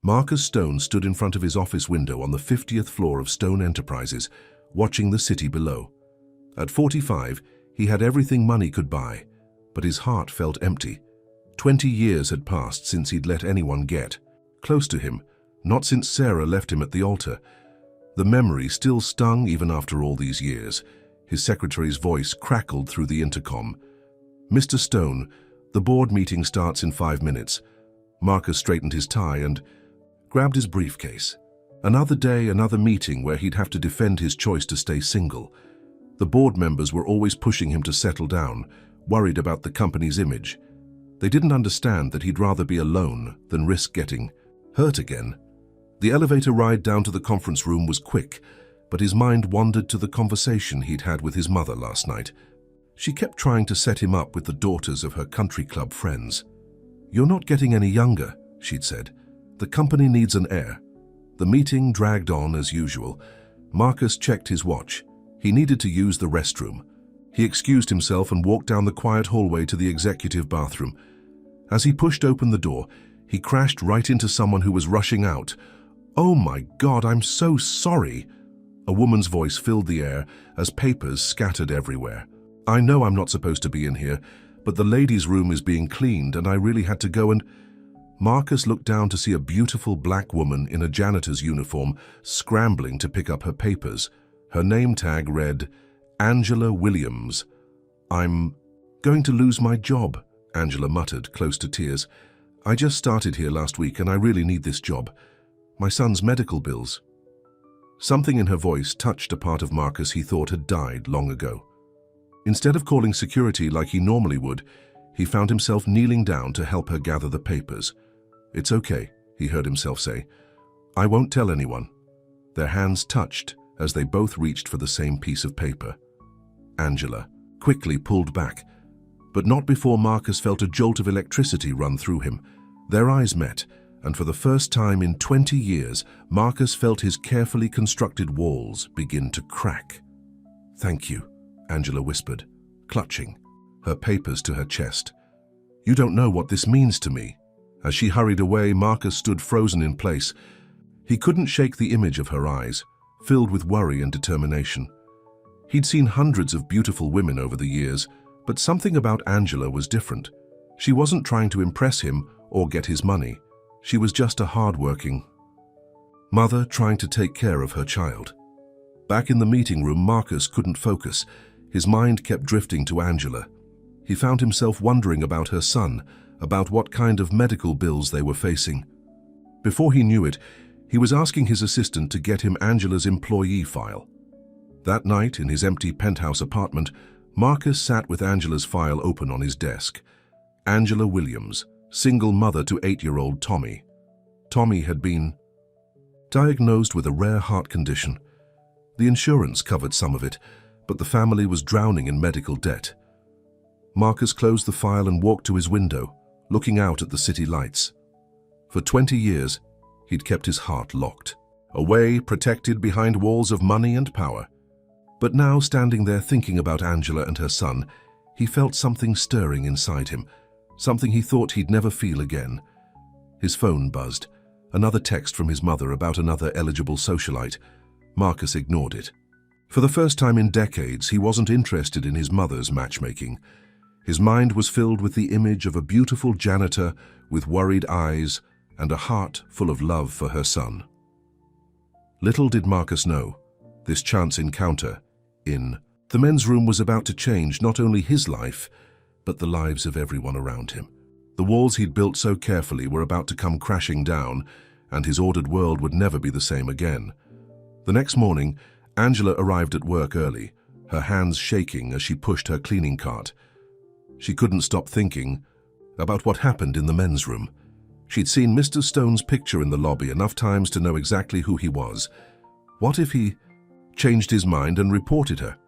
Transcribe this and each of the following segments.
Marcus Stone stood in front of his office window on the 50th floor of Stone Enterprises, watching the city below. At 45, he had everything money could buy, but his heart felt empty. 20 years had passed since he'd let anyone get close to him, not since Sarah left him at the altar. The memory still stung even after all these years. His secretary's voice crackled through the intercom. "Mr. Stone, the board meeting starts in 5 minutes. Marcus straightened his tie and grabbed his briefcase. Another day, another meeting where he'd have to defend his choice to stay single. The board members were always pushing him to settle down, worried about the company's image. They didn't understand that he'd rather be alone than risk getting hurt again. The elevator ride down to the conference room was quick, but his mind wandered to the conversation he'd had with his mother last night. She kept trying to set him up with the daughters of her country club friends. "You're not getting any younger," she'd said. "The company needs an heir." The meeting dragged on as usual. Marcus checked his watch. He needed to use the restroom. He excused himself and walked down the quiet hallway to the executive bathroom. As he pushed open the door, he crashed right into someone who was rushing out. "Oh my God, I'm so sorry." A woman's voice filled the air as papers scattered everywhere. "I know I'm not supposed to be in here, but the ladies' room is being cleaned and I really had to go and—" Marcus looked down to see a beautiful black woman in a janitor's uniform scrambling to pick up her papers. Her name tag read, "Angela Williams." "I'm going to lose my job," Angela muttered, close to tears. "I just started here last week and I really need this job. My son's medical bills." Something in her voice touched a part of Marcus he thought had died long ago. Instead of calling security like he normally would, he found himself kneeling down to help her gather the papers. "It's okay," he heard himself say. "I won't tell anyone." Their hands touched as they both reached for the same piece of paper. Angela quickly pulled back, but not before Marcus felt a jolt of electricity run through him. Their eyes met, and for the first time in 20 years, Marcus felt his carefully constructed walls begin to crack. "Thank you," Angela whispered, clutching her papers to her chest. "You don't know what this means to me." As she hurried away, Marcus stood frozen in place. He couldn't shake the image of her eyes, filled with worry and determination. He'd seen hundreds of beautiful women over the years, but something about Angela was different. She wasn't trying to impress him or get his money. She was just a hard-working mother trying to take care of her child. Back in the meeting room, Marcus couldn't focus. His mind kept drifting to Angela. He found himself wondering about her son, about what kind of medical bills they were facing. Before he knew it, he was asking his assistant to get him Angela's employee file. That night, in his empty penthouse apartment, Marcus sat with Angela's file open on his desk. Angela Williams, single mother to 8-year-old Tommy. Tommy had been diagnosed with a rare heart condition. The insurance covered some of it, but the family was drowning in medical debt. Marcus closed the file and walked to his window, looking out at the city lights. For 20 years, he'd kept his heart locked, away, protected behind walls of money and power. But now, standing there thinking about Angela and her son, he felt something stirring inside him, something he thought he'd never feel again. His phone buzzed, another text from his mother about another eligible socialite. Marcus ignored it. For the first time in decades, he wasn't interested in his mother's matchmaking. His mind was filled with the image of a beautiful janitor with worried eyes and a heart full of love for her son. Little did Marcus know, this chance encounter in the men's room was about to change not only his life, but the lives of everyone around him. The walls he'd built so carefully were about to come crashing down, and his ordered world would never be the same again. The next morning, Angela arrived at work early, her hands shaking as she pushed her cleaning cart. She couldn't stop thinking about what happened in the men's room. She'd seen Mr. Stone's picture in the lobby enough times to know exactly who he was. What if he changed his mind and reported her?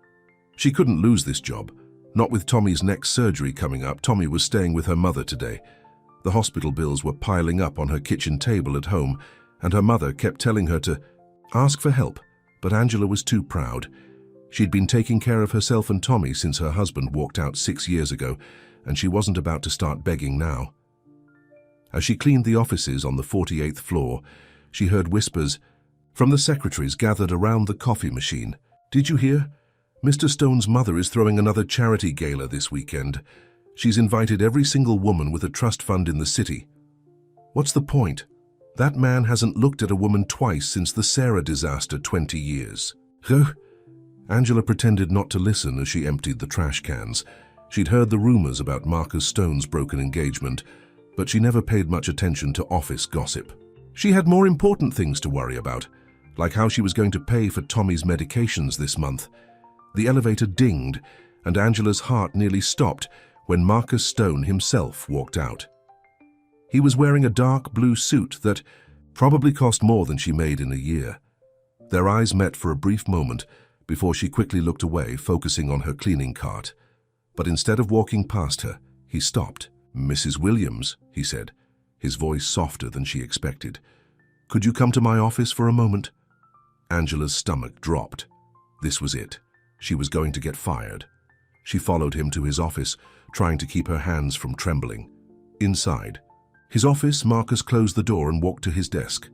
She couldn't lose this job. Not with Tommy's next surgery coming up. Tommy was staying with her mother today. The hospital bills were piling up on her kitchen table at home, and her mother kept telling her to ask for help, but Angela was too proud. She'd been taking care of herself and Tommy since her husband walked out 6 years ago, and she wasn't about to start begging now. As she cleaned the offices on the 48th floor, she heard whispers from the secretaries gathered around the coffee machine. "Did you hear? Mr. Stone's mother is throwing another charity gala this weekend. She's invited every single woman with a trust fund in the city." "What's the point? That man hasn't looked at a woman twice since the Sarah disaster 20 years. Huh?" Angela pretended not to listen as she emptied the trash cans. She'd heard the rumors about Marcus Stone's broken engagement, but she never paid much attention to office gossip. She had more important things to worry about, like how she was going to pay for Tommy's medications this month. The elevator dinged, and Angela's heart nearly stopped when Marcus Stone himself walked out. He was wearing a dark blue suit that probably cost more than she made in a year. Their eyes met for a brief moment before she quickly looked away, focusing on her cleaning cart. But instead of walking past her, he stopped. "Mrs. Williams," he said, his voice softer than she expected. "Could you come to my office for a moment?" Angela's stomach dropped. This was it. She was going to get fired. She followed him to his office, trying to keep her hands from trembling. Inside his office, Marcus closed the door and walked to his desk.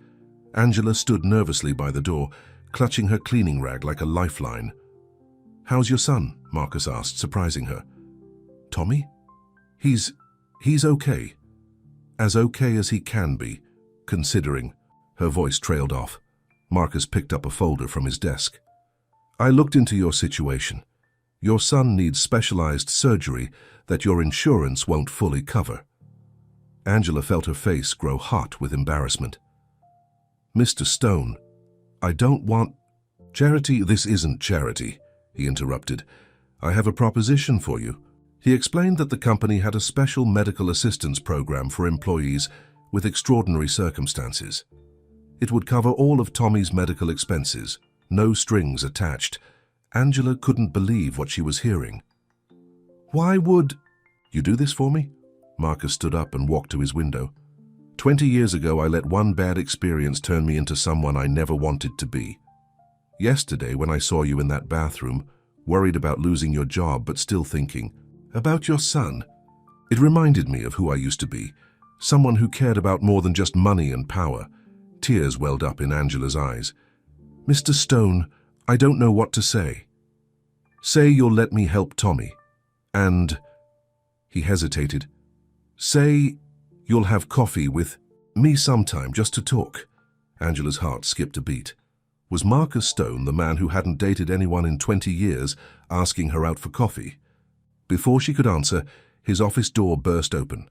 Angela stood nervously by the door, clutching her cleaning rag like a lifeline. "How's your son?" Marcus asked, surprising her. "Tommy? He's okay. As okay as he can be, considering." Her voice trailed off. Marcus picked up a folder from his desk. "I looked into your situation. Your son needs specialized surgery that your insurance won't fully cover." Angela felt her face grow hot with embarrassment. "Mr. Stone, I don't want—" "Charity? This isn't charity," he interrupted. "I have a proposition for you." He explained that the company had a special medical assistance program for employees with extraordinary circumstances. It would cover all of Tommy's medical expenses, no strings attached. Angela couldn't believe what she was hearing. "Why would you do this for me?" Marcus stood up and walked to his window. 20 years ago, I let one bad experience turn me into someone I never wanted to be. Yesterday, when I saw you in that bathroom, worried about losing your job but still thinking about your son, it reminded me of who I used to be, someone who cared about more than just money and power." Tears welled up in Angela's eyes. "Mr. Stone, I don't know what to say." "Say you'll let me help Tommy. And—" he hesitated. "Say you'll have coffee with me sometime just to talk." Angela's heart skipped a beat. Was Marcus Stone, the man who hadn't dated anyone in 20 years, asking her out for coffee? Before she could answer, his office door burst open.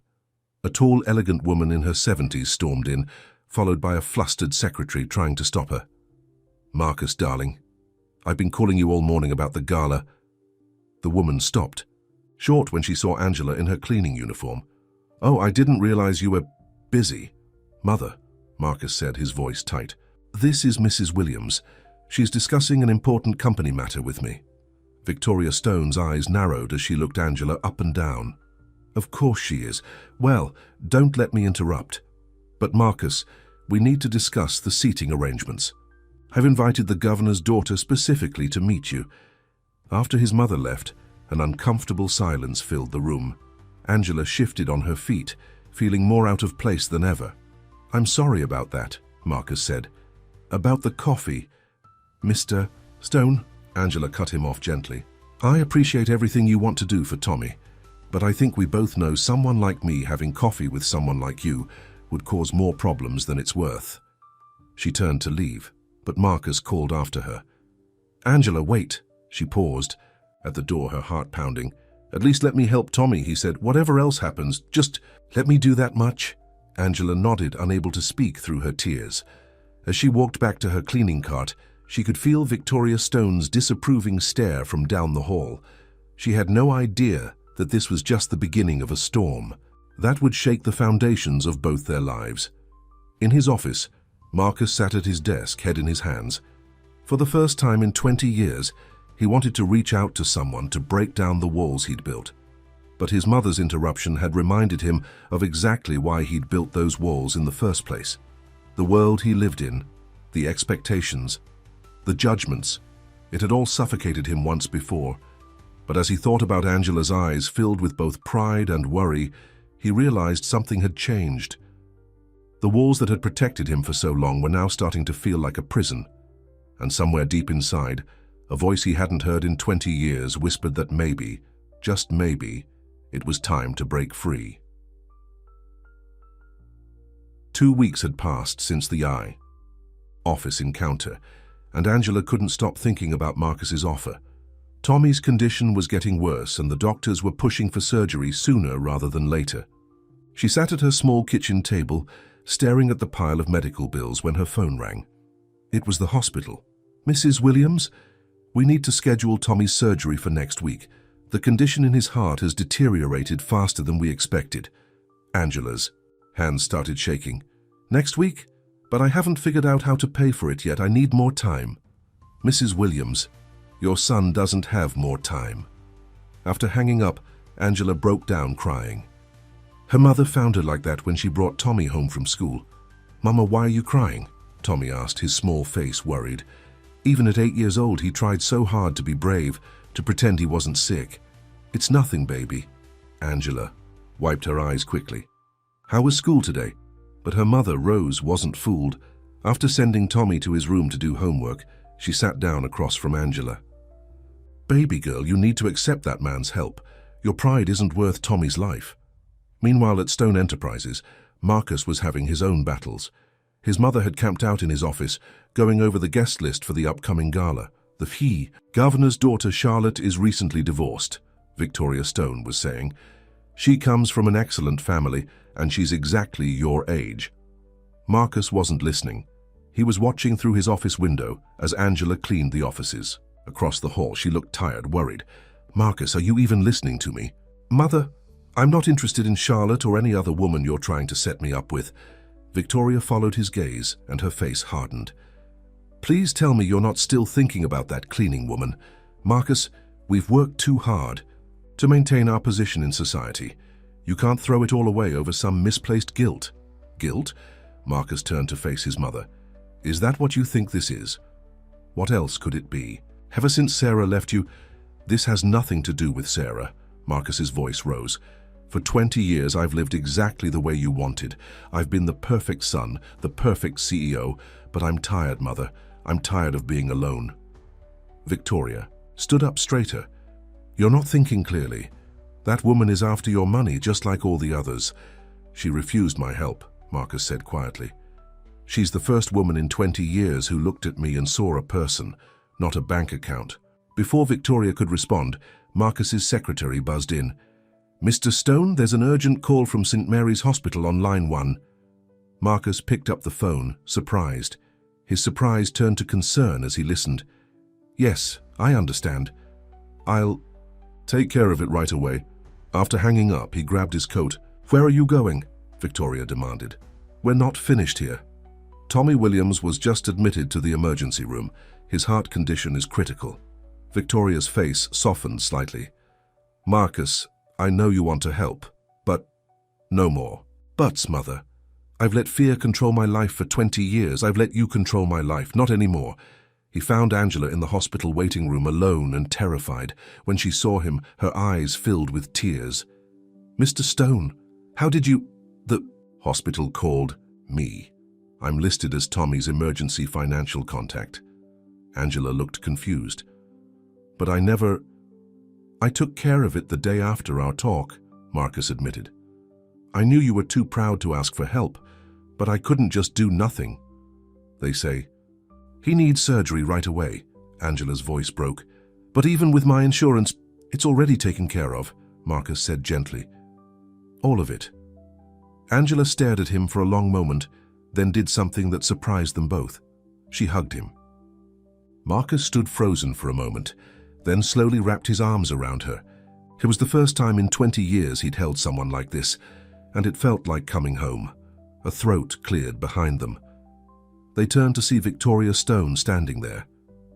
A tall, elegant woman in her 70s stormed in, followed by a flustered secretary trying to stop her. "Marcus, darling, I've been calling you all morning about the gala." The woman stopped, short when she saw Angela in her cleaning uniform. "Oh, I didn't realize you were busy." "Mother," Marcus said, his voice tight. "This is Mrs. Williams. She's discussing an important company matter with me." Victoria Stone's eyes narrowed as she looked Angela up and down. "Of course she is. Well, don't let me interrupt. But Marcus, we need to discuss the seating arrangements. I've invited the governor's daughter specifically to meet you." After his mother left, an uncomfortable silence filled the room. Angela shifted on her feet, feeling more out of place than ever. "I'm sorry about that," Marcus said. "About the coffee, Mr. Stone," Angela cut him off gently. "I appreciate everything you want to do for Tommy, but I think we both know someone like me having coffee with someone like you would cause more problems than it's worth." She turned to leave, but Marcus called after her. "Angela, wait." She paused, at the door, her heart pounding. "At least let me help Tommy," he said. "Whatever else happens, just let me do that much." Angela nodded, unable to speak through her tears. As she walked back to her cleaning cart, she could feel Victoria Stone's disapproving stare from down the hall. She had no idea that this was just the beginning of a storm that would shake the foundations of both their lives. In his office, Marcus sat at his desk, head in his hands. For the first time in 20 years, he wanted to reach out to someone to break down the walls he'd built. But his mother's interruption had reminded him of exactly why he'd built those walls in the first place. The world he lived in, the expectations, the judgments. It had all suffocated him once before. But as he thought about Angela's eyes filled with both pride and worry, he realized something had changed. The walls that had protected him for so long were now starting to feel like a prison, and somewhere deep inside, a voice he hadn't heard in 20 years whispered that maybe, just maybe, it was time to break free. 2 weeks had passed since the office encounter, and Angela couldn't stop thinking about Marcus's offer. Tommy's condition was getting worse, and the doctors were pushing for surgery sooner rather than later. She sat at her small kitchen table, staring at the pile of medical bills when her phone rang. It was the hospital. "Mrs. Williams, we need to schedule Tommy's surgery for next week. The condition in his heart has deteriorated faster than we expected." Angela's hands started shaking. "Next week? But I haven't figured out how to pay for it yet. I need more time." "Mrs. Williams, your son doesn't have more time." After hanging up, Angela broke down crying. Her mother found her like that when she brought Tommy home from school. "Mama, why are you crying?" Tommy asked, his small face worried. Even at 8 years old, he tried so hard to be brave, to pretend he wasn't sick. "It's nothing, baby." Angela wiped her eyes quickly. "How was school today?" But her mother, Rose, wasn't fooled. After sending Tommy to his room to do homework, she sat down across from Angela. "Baby girl, you need to accept that man's help. Your pride isn't worth Tommy's life." Meanwhile, at Stone Enterprises, Marcus was having his own battles. His mother had camped out in his office, going over the guest list for the upcoming gala. "The governor's daughter Charlotte is recently divorced," Victoria Stone was saying. "She comes from an excellent family, and she's exactly your age." Marcus wasn't listening. He was watching through his office window as Angela cleaned the offices. Across the hall, she looked tired, worried. "Marcus, are you even listening to me?" "Mother, I'm not interested in Charlotte or any other woman you're trying to set me up with." Victoria followed his gaze, and her face hardened. "Please tell me you're not still thinking about that cleaning woman. Marcus, we've worked too hard to maintain our position in society. You can't throw it all away over some misplaced guilt." "Guilt?" Marcus turned to face his mother. "Is that what you think this is? What else could it be? Ever since Sarah left you—" "This has nothing to do with Sarah." Marcus's voice rose. "For 20 years, I've lived exactly the way you wanted. I've been the perfect son, the perfect CEO, but I'm tired, Mother. I'm tired of being alone." Victoria stood up straighter. "You're not thinking clearly. That woman is after your money, just like all the others." "She refused my help," Marcus said quietly. "She's the first woman in 20 years who looked at me and saw a person, not a bank account." Before Victoria could respond, Marcus's secretary buzzed in. "Mr. Stone, there's an urgent call from St. Mary's Hospital on line 1. Marcus picked up the phone, surprised. His surprise turned to concern as he listened. "Yes, I understand. I'll take care of it right away." After hanging up, he grabbed his coat. "Where are you going?" Victoria demanded. "We're not finished here." Tommy Williams was just admitted to the emergency room. His heart condition is critical. Victoria's face softened slightly. "Marcus, I know you want to help, but no more." "Buts, Mother. I've let fear control my life for 20 years. I've let you control my life, not anymore." He found Angela in the hospital waiting room alone and terrified. When she saw him, her eyes filled with tears. "Mr. Stone, how did you—" "The hospital called me. I'm listed as Tommy's emergency financial contact." Angela looked confused. "But I took care of it the day after our talk," Marcus admitted. "I knew you were too proud to ask for help, but I couldn't just do nothing. They say, he needs surgery right away." Angela's voice broke. "But even with my insurance, it's already taken care of," Marcus said gently. "All of it." Angela stared at him for a long moment, then did something that surprised them both. She hugged him. Marcus stood frozen for a moment, then slowly wrapped his arms around her. It was the first time in 20 years he'd held someone like this, and it felt like coming home. A throat cleared behind them. They turned to see Victoria Stone standing there,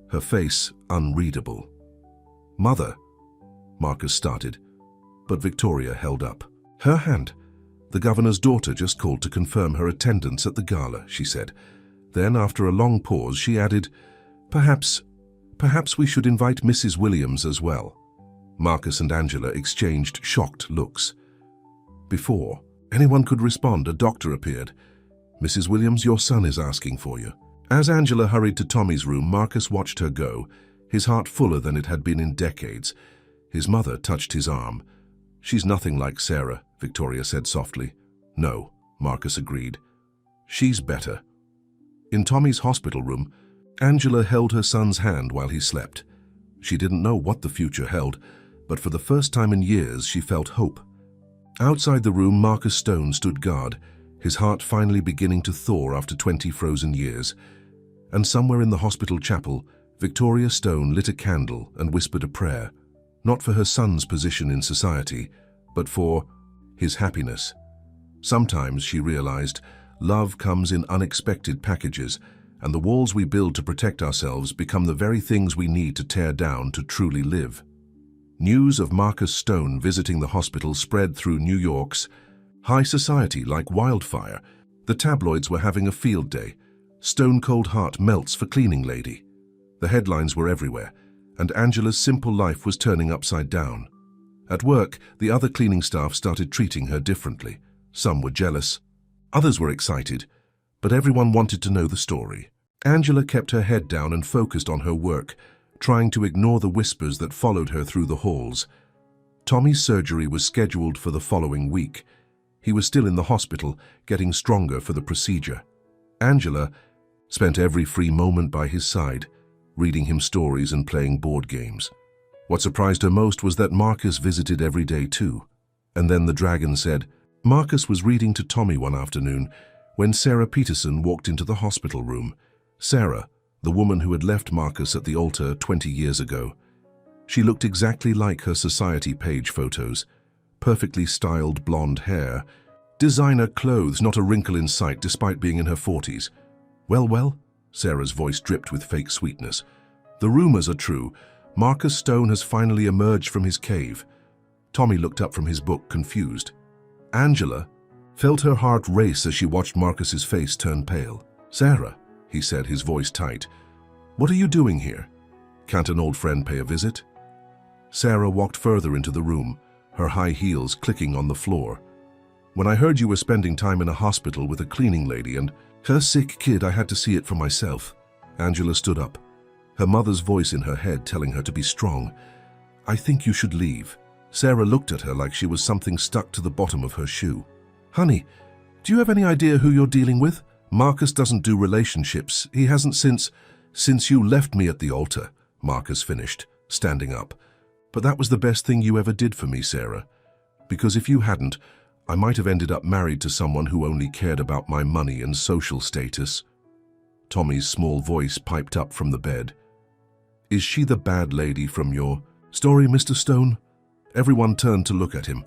her face unreadable. "Mother," Marcus started, but Victoria held up her hand. "The governor's daughter just called to confirm her attendance at the gala," she said. Then, after a long pause, she added, Perhaps we should invite Mrs. Williams as well." Marcus and Angela exchanged shocked looks. Before anyone could respond, a doctor appeared. "Mrs. Williams, your son is asking for you." As Angela hurried to Tommy's room, Marcus watched her go, his heart fuller than it had been in decades. His mother touched his arm. "She's nothing like Sarah," Victoria said softly. "No," Marcus agreed. "She's better." In Tommy's hospital room, Angela held her son's hand while he slept. She didn't know what the future held, but for the first time in years she felt hope. Outside the room, Marcus Stone stood guard, his heart finally beginning to thaw after 20 frozen years. And somewhere in the hospital chapel, Victoria Stone lit a candle and whispered a prayer, not for her son's position in society, but for his happiness. Sometimes, she realized, love comes in unexpected packages, and the walls we build to protect ourselves become the very things we need to tear down to truly live. News of Marcus Stone visiting the hospital spread through New York's high society like wildfire. The tabloids were having a field day. "Stone Cold Heart melts for cleaning lady." The headlines were everywhere, and Angela's simple life was turning upside down. At work, the other cleaning staff started treating her differently. Some were jealous, others were excited, but everyone wanted to know the story. Angela kept her head down and focused on her work, trying to ignore the whispers that followed her through the halls. Tommy's surgery was scheduled for the following week. He was still in the hospital, getting stronger for the procedure. Angela spent every free moment by his side, reading him stories and playing board games. What surprised her most was that Marcus visited every day too. And then the dragon said, Marcus was reading to Tommy one afternoon when Sarah Peterson walked into the hospital room. Sarah, the woman who had left Marcus at the altar 20 years ago. She looked exactly like her society page photos. Perfectly styled blonde hair, designer clothes, not a wrinkle in sight despite being in her 40s. Well, Sarah's voice dripped with fake sweetness. The rumors are true. Marcus Stone has finally emerged from his cave. Tommy looked up from his book, confused. Angela felt her heart race as she watched Marcus's face turn pale. Sarah, he said, his voice tight. What are you doing here? Can't an old friend pay a visit? Sarah walked further into the room, her high heels clicking on the floor. When I heard you were spending time in a hospital with a cleaning lady and her sick kid, I had to see it for myself. Angela stood up, her mother's voice in her head telling her to be strong. I think you should leave. Sarah looked at her like she was something stuck to the bottom of her shoe. Honey, do you have any idea who you're dealing with? Marcus doesn't do relationships. He hasn't since you left me at the altar, Marcus finished, standing up. But that was the best thing you ever did for me, Sarah. Because if you hadn't, I might have ended up married to someone who only cared about my money and social status. Tommy's small voice piped up from the bed. Is she the bad lady from your story, Mr. Stone? Everyone turned to look at him.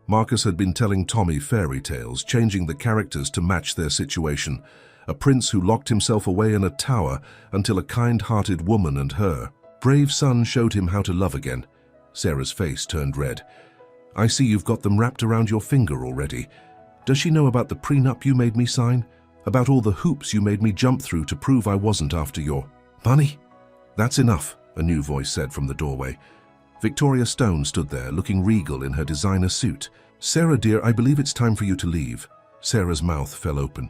Marcus had been telling Tommy fairy tales, changing the characters to match their situation. A prince who locked himself away in a tower until a kind-hearted woman and her brave son showed him how to love again. Sarah's face turned red. I see you've got them wrapped around your finger already. Does she know about the prenup you made me sign? About all the hoops you made me jump through to prove I wasn't after your money? That's enough, a new voice said from the doorway. Victoria Stone stood there, looking regal in her designer suit. Sarah, dear, I believe it's time for you to leave. Sarah's mouth fell open.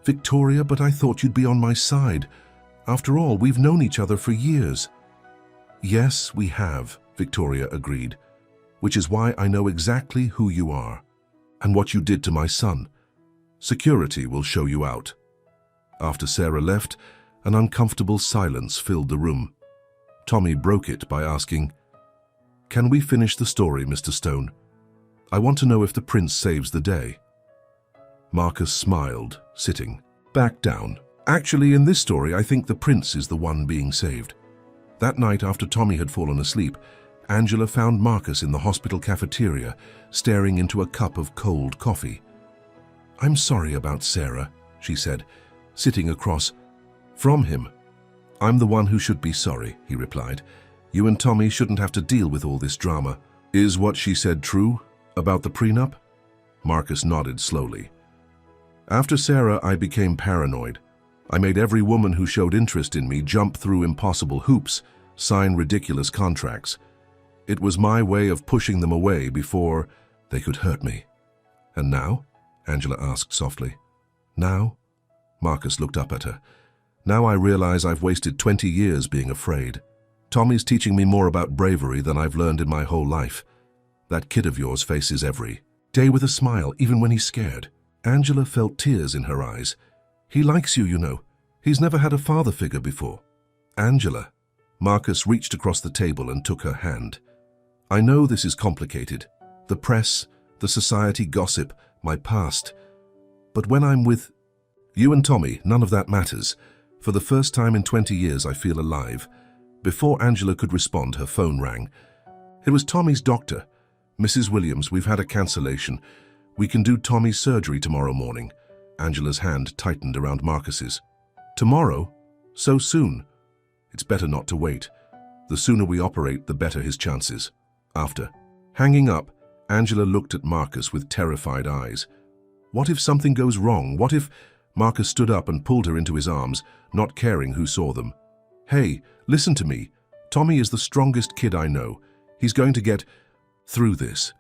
Victoria, but I thought you'd be on my side. After all, we've known each other for years. Yes, we have, Victoria agreed, which is why I know exactly who you are and what you did to my son. Security will show you out. After Sarah left, an uncomfortable silence filled the room. Tommy broke it by asking, Can we finish the story, Mr. Stone? I want to know if the prince saves the day. Marcus smiled, sitting back down. Actually, in this story, I think the prince is the one being saved. That night, after Tommy had fallen asleep, Angela found Marcus in the hospital cafeteria, staring into a cup of cold coffee. I'm sorry about Sarah, she said, sitting across from him. I'm the one who should be sorry, he replied. You and Tommy shouldn't have to deal with all this drama. Is what she said true about the prenup? Marcus nodded slowly. After Sarah, I became paranoid. I made every woman who showed interest in me jump through impossible hoops, sign ridiculous contracts. It was my way of pushing them away before they could hurt me. And now? Angela asked softly. Now, Marcus looked up at her. Now I realize I've wasted 20 years being afraid. Tommy's teaching me more about bravery than I've learned in my whole life. That kid of yours faces every day with a smile, even when he's scared. Angela felt tears in her eyes. He likes you, you know. He's never had a father figure before. Angela. Marcus reached across the table and took her hand. I know this is complicated. The press, the society gossip, my past. But when I'm with you and Tommy, none of that matters. For the first time in 20 years, I feel alive. Before Angela could respond, her phone rang. It was Tommy's doctor. Mrs. Williams, we've had a cancellation. We can do Tommy's surgery tomorrow morning. Angela's hand tightened around Marcus's. Tomorrow? So soon? It's better not to wait. The sooner we operate, the better his chances. After hanging up, Angela looked at Marcus with terrified eyes. What if something goes wrong? What if... Marcus stood up and pulled her into his arms, not caring who saw them. Hey, listen to me. Tommy is the strongest kid I know. He's going to get through this.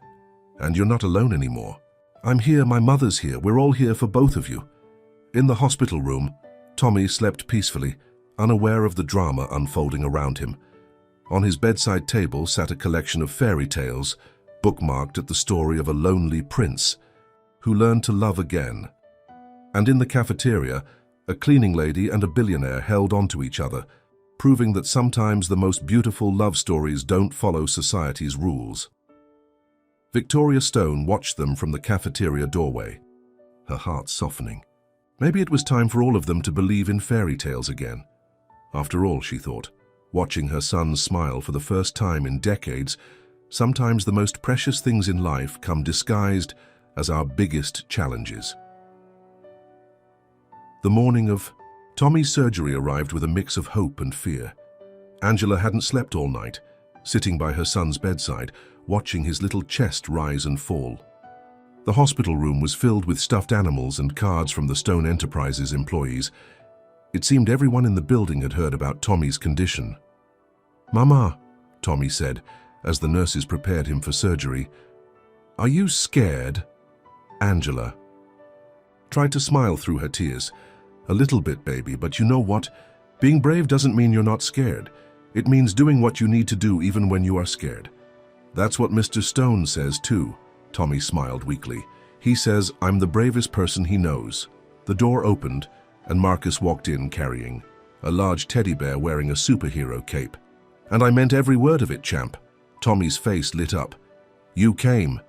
And you're not alone anymore. I'm here, my mother's here, we're all here for both of you. In the hospital room, Tommy slept peacefully, unaware of the drama unfolding around him. On his bedside table sat a collection of fairy tales, bookmarked at the story of a lonely prince who learned to love again. And in the cafeteria, a cleaning lady and a billionaire held onto each other, proving that sometimes the most beautiful love stories don't follow society's rules. Victoria Stone watched them from the cafeteria doorway, her heart softening. Maybe it was time for all of them to believe in fairy tales again. After all, she thought, watching her son smile for the first time in decades, sometimes the most precious things in life come disguised as our biggest challenges. The morning of Tommy's surgery arrived with a mix of hope and fear. Angela hadn't slept all night, sitting by her son's bedside, watching his little chest rise and fall. The hospital room was filled with stuffed animals and cards from the Stone Enterprises employees. It seemed everyone in the building had heard about Tommy's condition. Mama, Tommy said, as the nurses prepared him for surgery. Are you scared? Angela tried to smile through her tears. A little bit, baby, but you know what? Being brave doesn't mean you're not scared. It means doing what you need to do even when you are scared. That's what Mr. Stone says too, Tommy smiled weakly. He says I'm the bravest person he knows. The door opened, and Marcus walked in carrying a large teddy bear wearing a superhero cape. And I meant every word of it, champ. Tommy's face lit up. You came.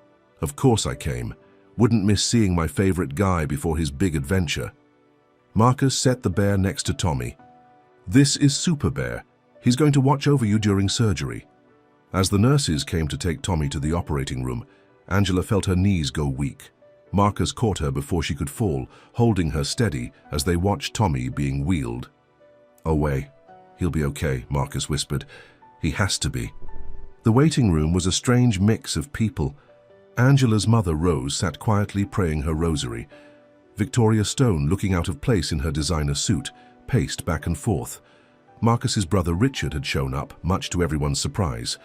Of course I came. Wouldn't miss seeing my favorite guy before his big adventure. Marcus set the bear next to Tommy. This is Super Bear. He's going to watch over you during surgery. As the nurses came to take Tommy to the operating room, Angela felt her knees go weak. Marcus caught her before she could fall, holding her steady as they watched Tommy being wheeled. Away. He'll be okay, Marcus whispered. He has to be. The waiting room was a strange mix of people. Angela's mother, Rose, sat quietly praying her rosary. Victoria Stone, looking out of place in her designer suit, paced back and forth. Marcus's brother Richard had shown up, much to everyone's surprise.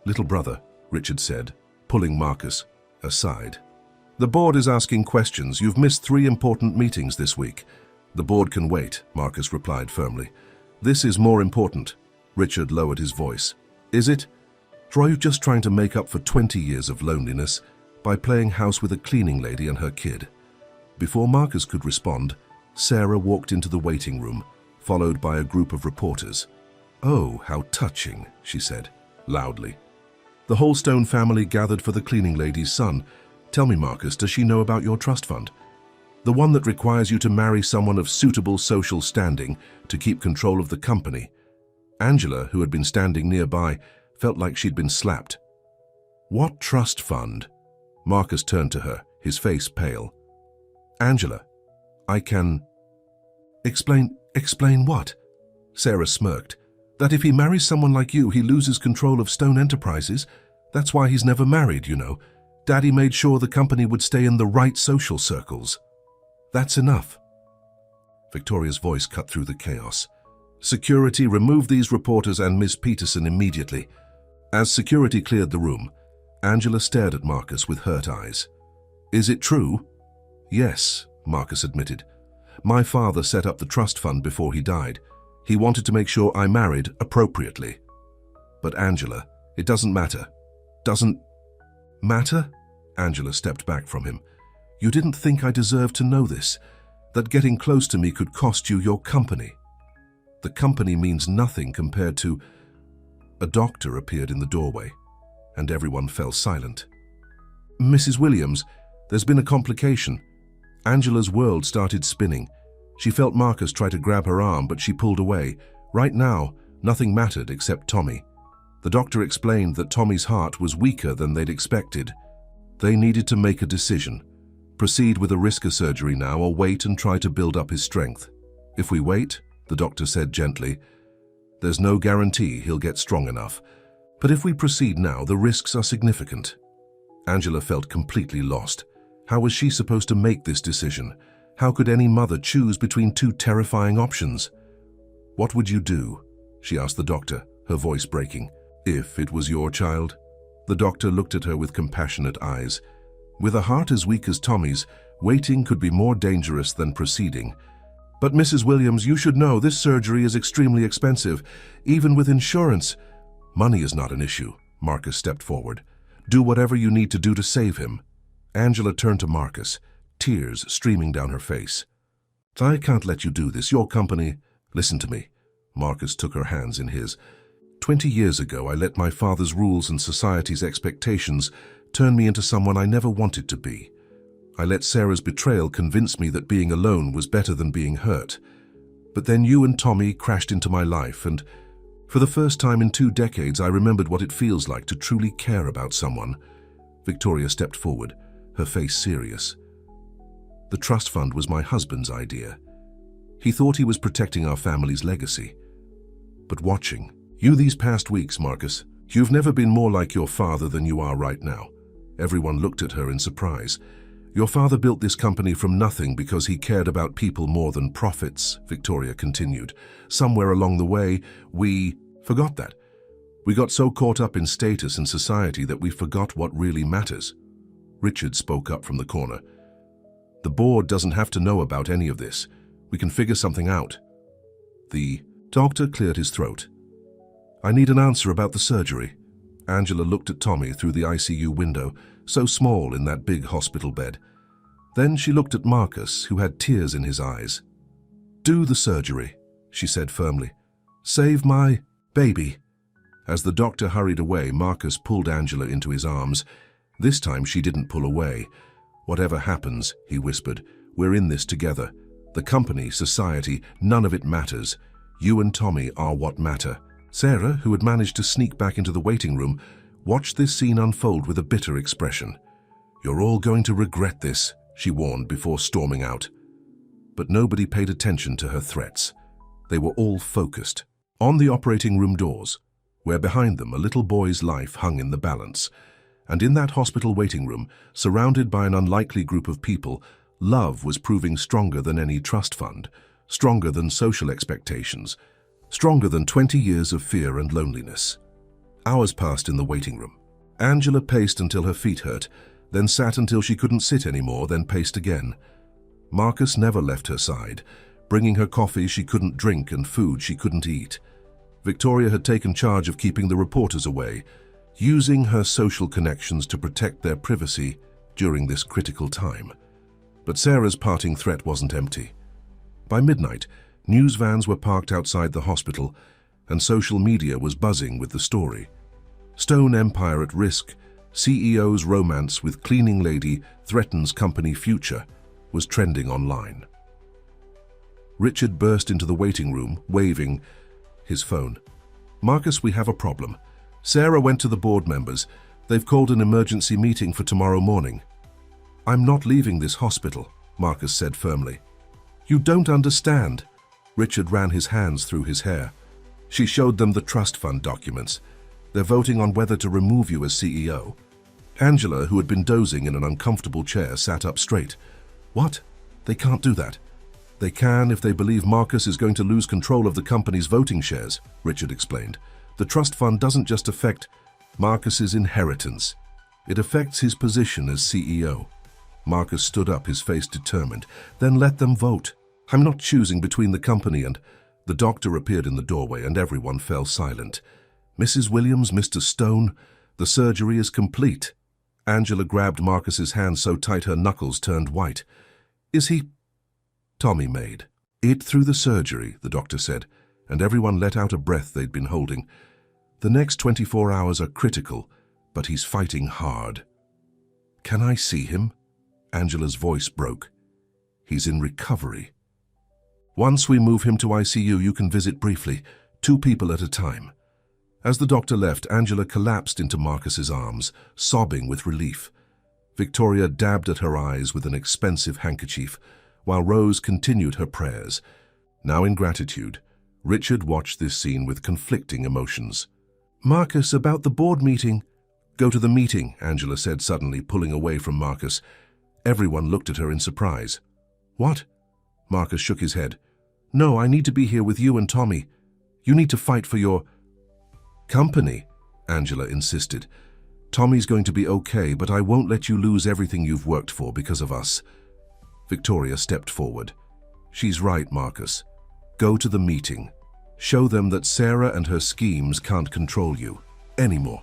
Little brother, Richard said, pulling Marcus aside. The board is asking questions. You've missed 3 important meetings this week. The board can wait, Marcus replied firmly. This is more important. Richard lowered his voice. Is it? Or are you just trying to make up for 20 years of loneliness by playing house with a cleaning lady and her kid? Before Marcus could respond, Sarah walked into the waiting room, followed by a group of reporters. Oh, how touching, she said, loudly. The whole Stone family gathered for the cleaning lady's son. Tell me, Marcus, does she know about your trust fund? The one that requires you to marry someone of suitable social standing to keep control of the company. Angela, who had been standing nearby, felt like she'd been slapped. What trust fund? Marcus turned to her, his face pale. Angela, I can... Explain what? Sarah smirked. That if he marries someone like you, he loses control of Stone Enterprises. That's why he's never married, you know. Daddy made sure the company would stay in the right social circles. That's enough. Victoria's voice cut through the chaos. Security, remove these reporters and Miss Peterson immediately. As security cleared the room, Angela stared at Marcus with hurt eyes. Is it true? Yes, Marcus admitted. My father set up the trust fund before he died. He wanted to make sure I married appropriately. But Angela, it doesn't matter. Doesn't matter? Angela stepped back from him. You didn't think I deserved to know this, that getting close to me could cost you your company. The company means nothing compared to... A doctor appeared in the doorway, and everyone fell silent. Mrs. Williams, there's been a complication. Angela's world started spinning. She felt Marcus try to grab her arm, but she pulled away. Right now, nothing mattered except Tommy. The doctor explained that Tommy's heart was weaker than they'd expected. They needed to make a decision. Proceed with a risk of surgery now or wait and try to build up his strength. If we wait, the doctor said gently, there's no guarantee he'll get strong enough. But if we proceed now, the risks are significant. Angela felt completely lost. How was she supposed to make this decision? How could any mother choose between two terrifying options? What would you do? She asked the doctor, her voice breaking. If it was your child? The doctor looked at her with compassionate eyes. With a heart as weak as Tommy's, waiting could be more dangerous than proceeding. But Mrs. Williams, you should know this surgery is extremely expensive, even with insurance. Money is not an issue. Marcus stepped forward. Do whatever you need to do to save him. Angela turned to Marcus, tears streaming down her face. I can't let you do this. Your company... Listen to me. Marcus took her hands in his. 20 years ago, I let my father's rules and society's expectations turn me into someone I never wanted to be. I let Sarah's betrayal convince me that being alone was better than being hurt. But then you and Tommy crashed into my life, and for the first time in 2 decades, I remembered what it feels like to truly care about someone. Victoria stepped forward, her face serious. The trust fund was my husband's idea. He thought he was protecting our family's legacy. But watching you these past weeks, Marcus, you've never been more like your father than you are right now. Everyone looked at her in surprise. Your father built this company from nothing because he cared about people more than profits, Victoria continued. Somewhere along the way, we forgot that. We got so caught up in status and society that we forgot what really matters. Richard spoke up from the corner. The board doesn't have to know about any of this. We can figure something out. The doctor cleared his throat. I need an answer about the surgery. Angela looked at Tommy through the ICU window, so small in that big hospital bed. Then she looked at Marcus, who had tears in his eyes. Do the surgery, she said firmly. Save my baby. As the doctor hurried away, Marcus pulled Angela into his arms. This time she didn't pull away. Whatever happens, he whispered, we're in this together. The company, society, none of it matters. You and Tommy are what matter. Sarah, who had managed to sneak back into the waiting room, watched this scene unfold with a bitter expression. You're all going to regret this, she warned before storming out. But nobody paid attention to her threats. They were all focused on the operating room doors, where behind them a little boy's life hung in the balance. And in that hospital waiting room, surrounded by an unlikely group of people, love was proving stronger than any trust fund, stronger than social expectations, stronger than 20 years of fear and loneliness. Hours passed in the waiting room. Angela paced until her feet hurt, then sat until she couldn't sit anymore, then paced again. Marcus never left her side, bringing her coffee she couldn't drink and food she couldn't eat. Victoria had taken charge of keeping the reporters away, using her social connections to protect their privacy during this critical time. But Sarah's parting threat wasn't empty. By midnight, news vans were parked outside the hospital, and social media was buzzing with the story. Stone Empire at risk, CEO's romance with cleaning lady threatens company future, was trending online. Richard burst into the waiting room, waving his phone. Marcus, we have a problem. Sarah went to the board members. They've called an emergency meeting for tomorrow morning. I'm not leaving this hospital, Marcus said firmly. You don't understand. Richard ran his hands through his hair. She showed them the trust fund documents. They're voting on whether to remove you as CEO. Angela, who had been dozing in an uncomfortable chair, sat up straight. What? They can't do that. They can if they believe Marcus is going to lose control of the company's voting shares, Richard explained. The trust fund doesn't just affect Marcus's inheritance. It affects his position as CEO. Marcus stood up, his face determined. Then let them vote. I'm not choosing between the company and... The doctor appeared in the doorway and everyone fell silent. Mrs. Williams, Mr. Stone, the surgery is complete. Angela grabbed Marcus's hand so tight her knuckles turned white. Is he... Tommy made it through the surgery, the doctor said, and everyone let out a breath they'd been holding. The next 24 hours are critical, but he's fighting hard. Can I see him? Angela's voice broke. He's in recovery. Once we move him to ICU, you can visit briefly, 2 people at a time. As the doctor left, Angela collapsed into Marcus's arms, sobbing with relief. Victoria dabbed at her eyes with an expensive handkerchief, while Rose continued her prayers. Now in gratitude, Richard watched this scene with conflicting emotions. Marcus, about the board meeting. Go to the meeting, Angela said suddenly, pulling away from Marcus. Everyone looked at her in surprise. What? Marcus shook his head. No, I need to be here with you and Tommy. You need to fight for your... company, Angela insisted. Tommy's going to be okay, but I won't let you lose everything you've worked for because of us. Victoria stepped forward. She's right, Marcus. Go to the meeting. Show them that Sarah and her schemes can't control you anymore.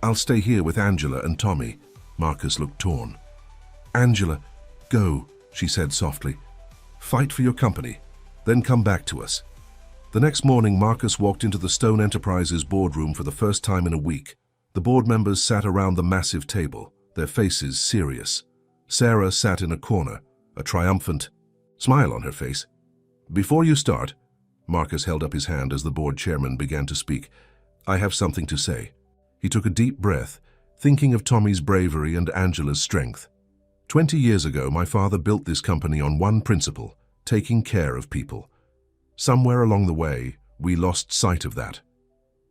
I'll stay here with Angela and Tommy. Marcus looked torn. Angela, go, she said softly. Fight for your company, then come back to us. The next morning, Marcus walked into the Stone Enterprises boardroom for the first time in a week. The board members sat around the massive table, their faces serious. Sarah sat in a corner, a triumphant smile on her face. Before you start, Marcus held up his hand as the board chairman began to speak. I have something to say. He took a deep breath, thinking of Tommy's bravery and Angela's strength. 20 years ago, my father built this company on one principle, taking care of people. Somewhere along the way, we lost sight of that.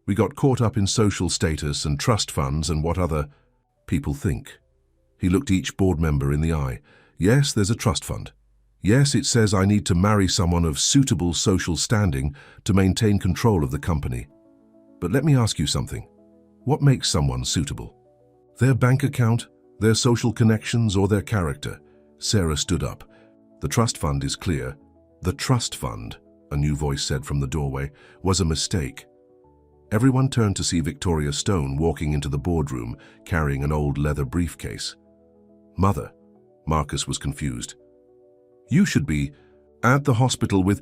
We got caught up in social status and trust funds and what other people think. He looked each board member in the eye. Yes, there's a trust fund. Yes, it says I need to marry someone of suitable social standing to maintain control of the company. But let me ask you something. What makes someone suitable? Their bank account, their social connections, or their character? Sarah stood up. The trust fund is clear. The trust fund, a new voice said from the doorway, was a mistake. Everyone turned to see Victoria Stone walking into the boardroom, carrying an old leather briefcase. Mother, Marcus was confused. You should be at the hospital with...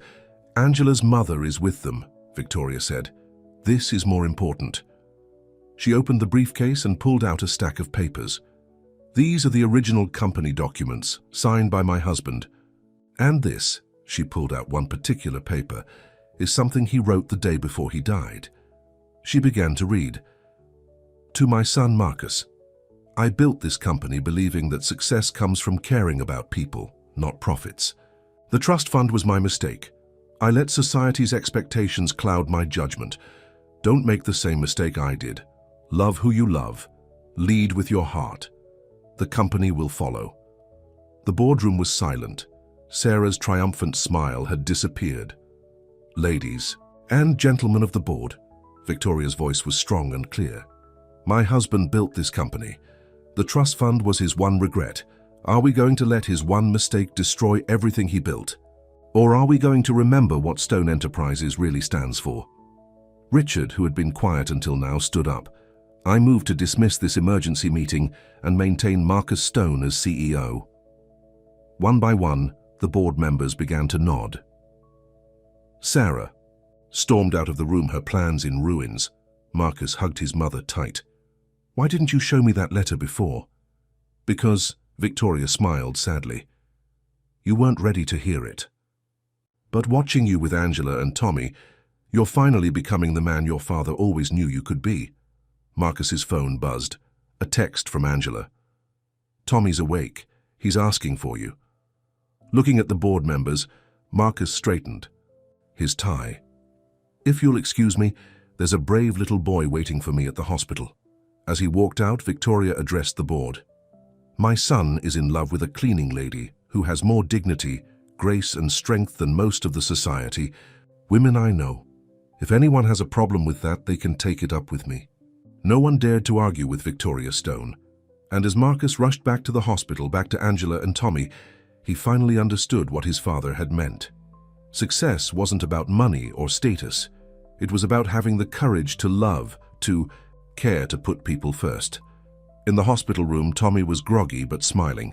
Angela's mother is with them, Victoria said. This is more important. She opened the briefcase and pulled out a stack of papers. These are the original company documents, signed by my husband. And this, she pulled out one particular paper, is something he wrote the day before he died. She began to read. To my son Marcus, I built this company believing that success comes from caring about people, not profits. The trust fund was my mistake. I let society's expectations cloud my judgment. Don't make the same mistake I did. Love who you love. Lead with your heart. The company will follow. The boardroom was silent. Sarah's triumphant smile had disappeared. Ladies and gentlemen of the board, Victoria's voice was strong and clear. My husband built this company. The trust fund was his one regret. Are we going to let his one mistake destroy everything he built? Or are we going to remember what Stone Enterprises really stands for? Richard, who had been quiet until now, stood up. I move to dismiss this emergency meeting and maintain Marcus Stone as CEO. One by one, the board members began to nod. Sarah stormed out of the room, her plans in ruins. Marcus hugged his mother tight. Why didn't you show me that letter before? Because, Victoria smiled sadly. You weren't ready to hear it. But watching you with Angela and Tommy, you're finally becoming the man your father always knew you could be. Marcus's phone buzzed. A text from Angela. Tommy's awake. He's asking for you. Looking at the board members, Marcus straightened. His tie. If you'll excuse me, there's a brave little boy waiting for me at the hospital. As he walked out, Victoria addressed the board. My son is in love with a cleaning lady who has more dignity, grace and strength than most of the society. Women I know. If anyone has a problem with that, they can take it up with me. No one dared to argue with Victoria Stone. And as Marcus rushed back to the hospital, back to Angela and Tommy, he finally understood what his father had meant. Success wasn't about money or status. It was about having the courage to love, to care, to put people first. In the hospital room, Tommy was groggy but smiling.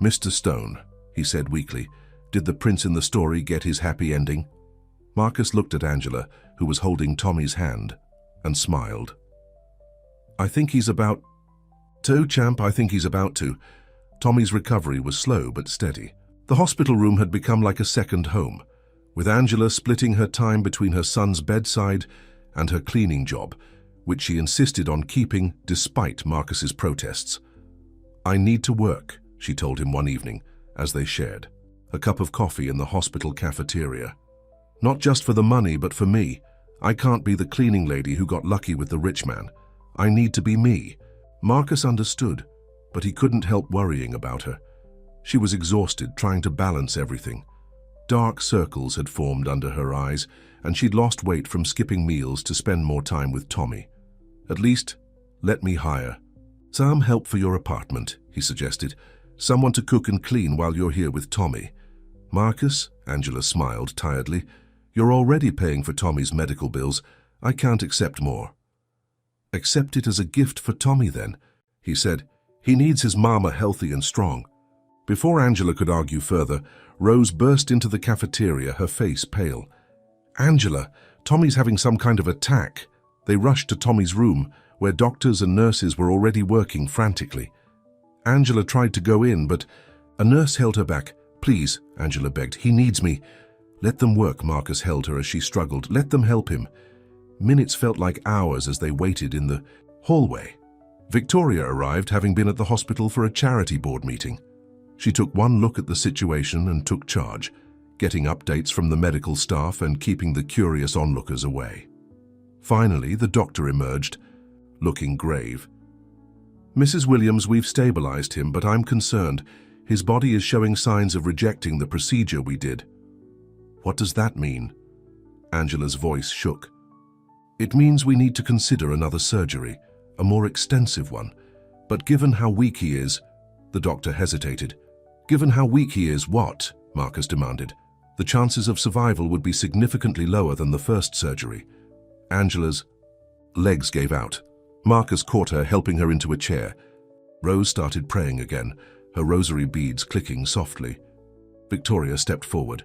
"Mr. Stone," he said weakly, "did the prince in the story get his happy ending?" Marcus looked at Angela, who was holding Tommy's hand, and smiled. "I think he's about to, champ, I think he's about to." Tommy's recovery was slow but steady. The hospital room had become like a second home, with Angela splitting her time between her son's bedside and her cleaning job, which she insisted on keeping despite Marcus's protests. "I need to work," she told him one evening, as they shared a cup of coffee in the hospital cafeteria. "Not just for the money, but for me. I can't be the cleaning lady who got lucky with the rich man. I need to be me." Marcus understood, but he couldn't help worrying about her. She was exhausted, trying to balance everything. Dark circles had formed under her eyes, and she'd lost weight from skipping meals to spend more time with Tommy. "At least, let me hire some help for your apartment," he suggested. "Someone to cook and clean while you're here with Tommy." "Marcus," Angela smiled tiredly, "you're already paying for Tommy's medical bills. I can't accept more." "Accept it as a gift for Tommy then," he said. "He needs his mama healthy and strong." Before Angela could argue further, Rose burst into the cafeteria, her face pale. "Angela, Tommy's having some kind of attack." They rushed to Tommy's room, where doctors and nurses were already working frantically. Angela tried to go in, but a nurse held her back. "Please," Angela begged, "he needs me." "Let them work," Marcus held her as she struggled. "Let them help him." Minutes felt like hours as they waited in the hallway. Victoria arrived, having been at the hospital for a charity board meeting. She took one look at the situation and took charge, getting updates from the medical staff and keeping the curious onlookers away. Finally, the doctor emerged, looking grave. "Mrs. Williams, we've stabilized him, but I'm concerned. His body is showing signs of rejecting the procedure we did." "What does that mean?" Angela's voice shook. "It means we need to consider another surgery, a more extensive one. But given how weak he is..." The doctor hesitated. "Given how weak he is, what?" Marcus demanded. "The chances of survival would be significantly lower than the first surgery." Angela's legs gave out. Marcus caught her, helping her into a chair. Rose started praying again, her rosary beads clicking softly. Victoria stepped forward.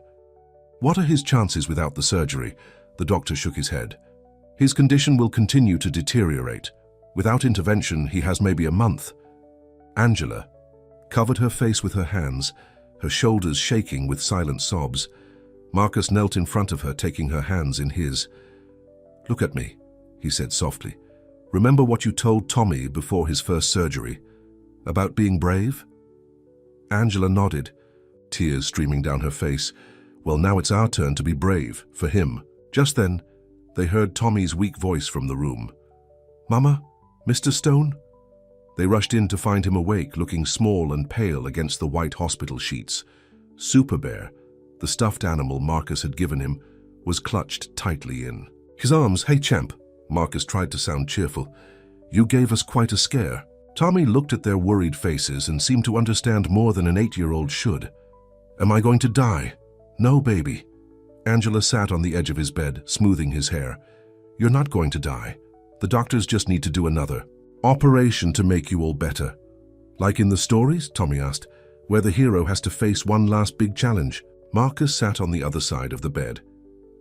"What are his chances without the surgery?" The doctor shook his head. "His condition will continue to deteriorate. Without intervention, he has maybe a month." Angela covered her face with her hands, her shoulders shaking with silent sobs. Marcus knelt in front of her, taking her hands in his. "Look at me," he said softly. "Remember what you told Tommy before his first surgery? About being brave?" Angela nodded, tears streaming down her face. "Well, now it's our turn to be brave, for him." Just then, they heard Tommy's weak voice from the room. "Mama? Mr. Stone?" They rushed in to find him awake, looking small and pale against the white hospital sheets. Super Bear, the stuffed animal Marcus had given him, was clutched tightly in his arms. "Hey, champ," Marcus tried to sound cheerful. "You gave us quite a scare." Tommy looked at their worried faces and seemed to understand more than an 8-year-old should. "Am I going to die?" "No, baby." Angela sat on the edge of his bed, smoothing his hair. "You're not going to die. The doctors just need to do another operation to make you all better." "Like in the stories?" Tommy asked, "where the hero has to face one last big challenge." Marcus sat on the other side of the bed.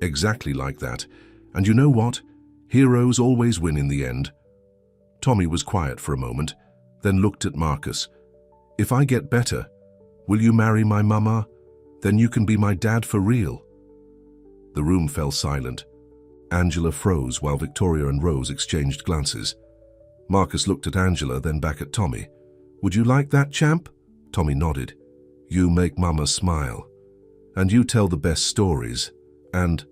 "Exactly like that. And you know what? Heroes always win in the end." Tommy was quiet for a moment, then looked at Marcus. "If I get better, will you marry my mama? Then you can be my dad for real." The room fell silent. Angela froze while Victoria and Rose exchanged glances. Marcus looked at Angela, then back at Tommy. "Would you like that, champ?" Tommy nodded. "You make Mama smile. And you tell the best stories. And..."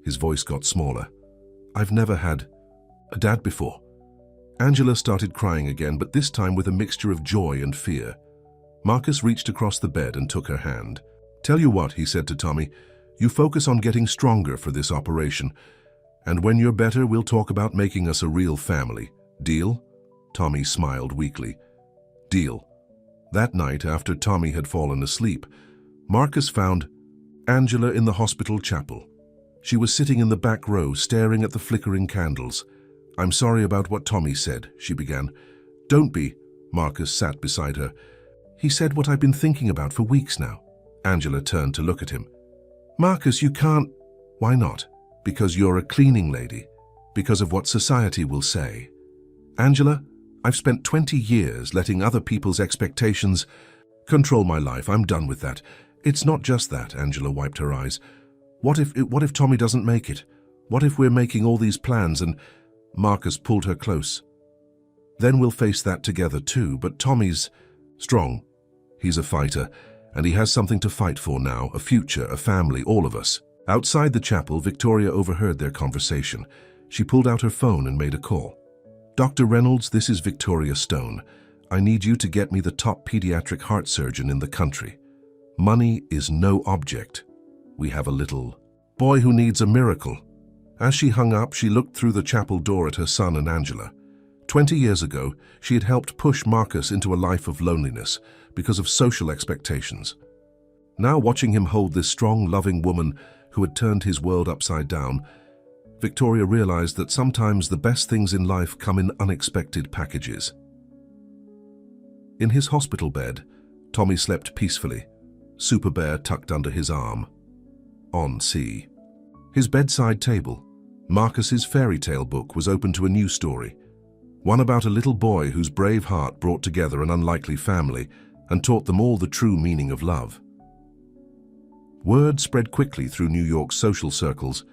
His voice got smaller. "I've never had a dad before." Angela started crying again, but this time with a mixture of joy and fear. Marcus reached across the bed and took her hand. "Tell you what," he said to Tommy, "you focus on getting stronger for this operation. And when you're better, we'll talk about making us a real family. Deal?" Tommy smiled weakly. "Deal." That night, after Tommy had fallen asleep, Marcus found Angela in the hospital chapel. She was sitting in the back row, staring at the flickering candles. "I'm sorry about what Tommy said," she began. "Don't be." Marcus sat beside her. "He said what I've been thinking about for weeks now." Angela turned to look at him. "Marcus, you can't." "Why not?" "Because you're a cleaning lady. Because of what society will say." "Angela, I've spent 20 years letting other people's expectations control my life. I'm done with that." "It's not just that," Angela wiped her eyes. What if Tommy doesn't make it? What if we're making all these plans and..." Marcus pulled her close. "Then we'll face that together too, but Tommy's strong. He's a fighter, and he has something to fight for now, a future, a family, all of us." Outside the chapel, Victoria overheard their conversation. She pulled out her phone and made a call. "Dr. Reynolds, this is Victoria Stone. I need you to get me the top pediatric heart surgeon in the country. Money is no object. We have a little boy who needs a miracle." As she hung up, she looked through the chapel door at her son and Angela. 20 years ago, she had helped push Marcus into a life of loneliness because of social expectations. Now, watching him hold this strong, loving woman who had turned his world upside down, Victoria realized that sometimes the best things in life come in unexpected packages. In his hospital bed, Tommy slept peacefully, Super Bear tucked under his arm. On sea. His bedside table, Marcus's fairy tale book, was open to a new story. One about a little boy whose brave heart brought together an unlikely family and taught them all the true meaning of love. Word spread quickly through New York's social circles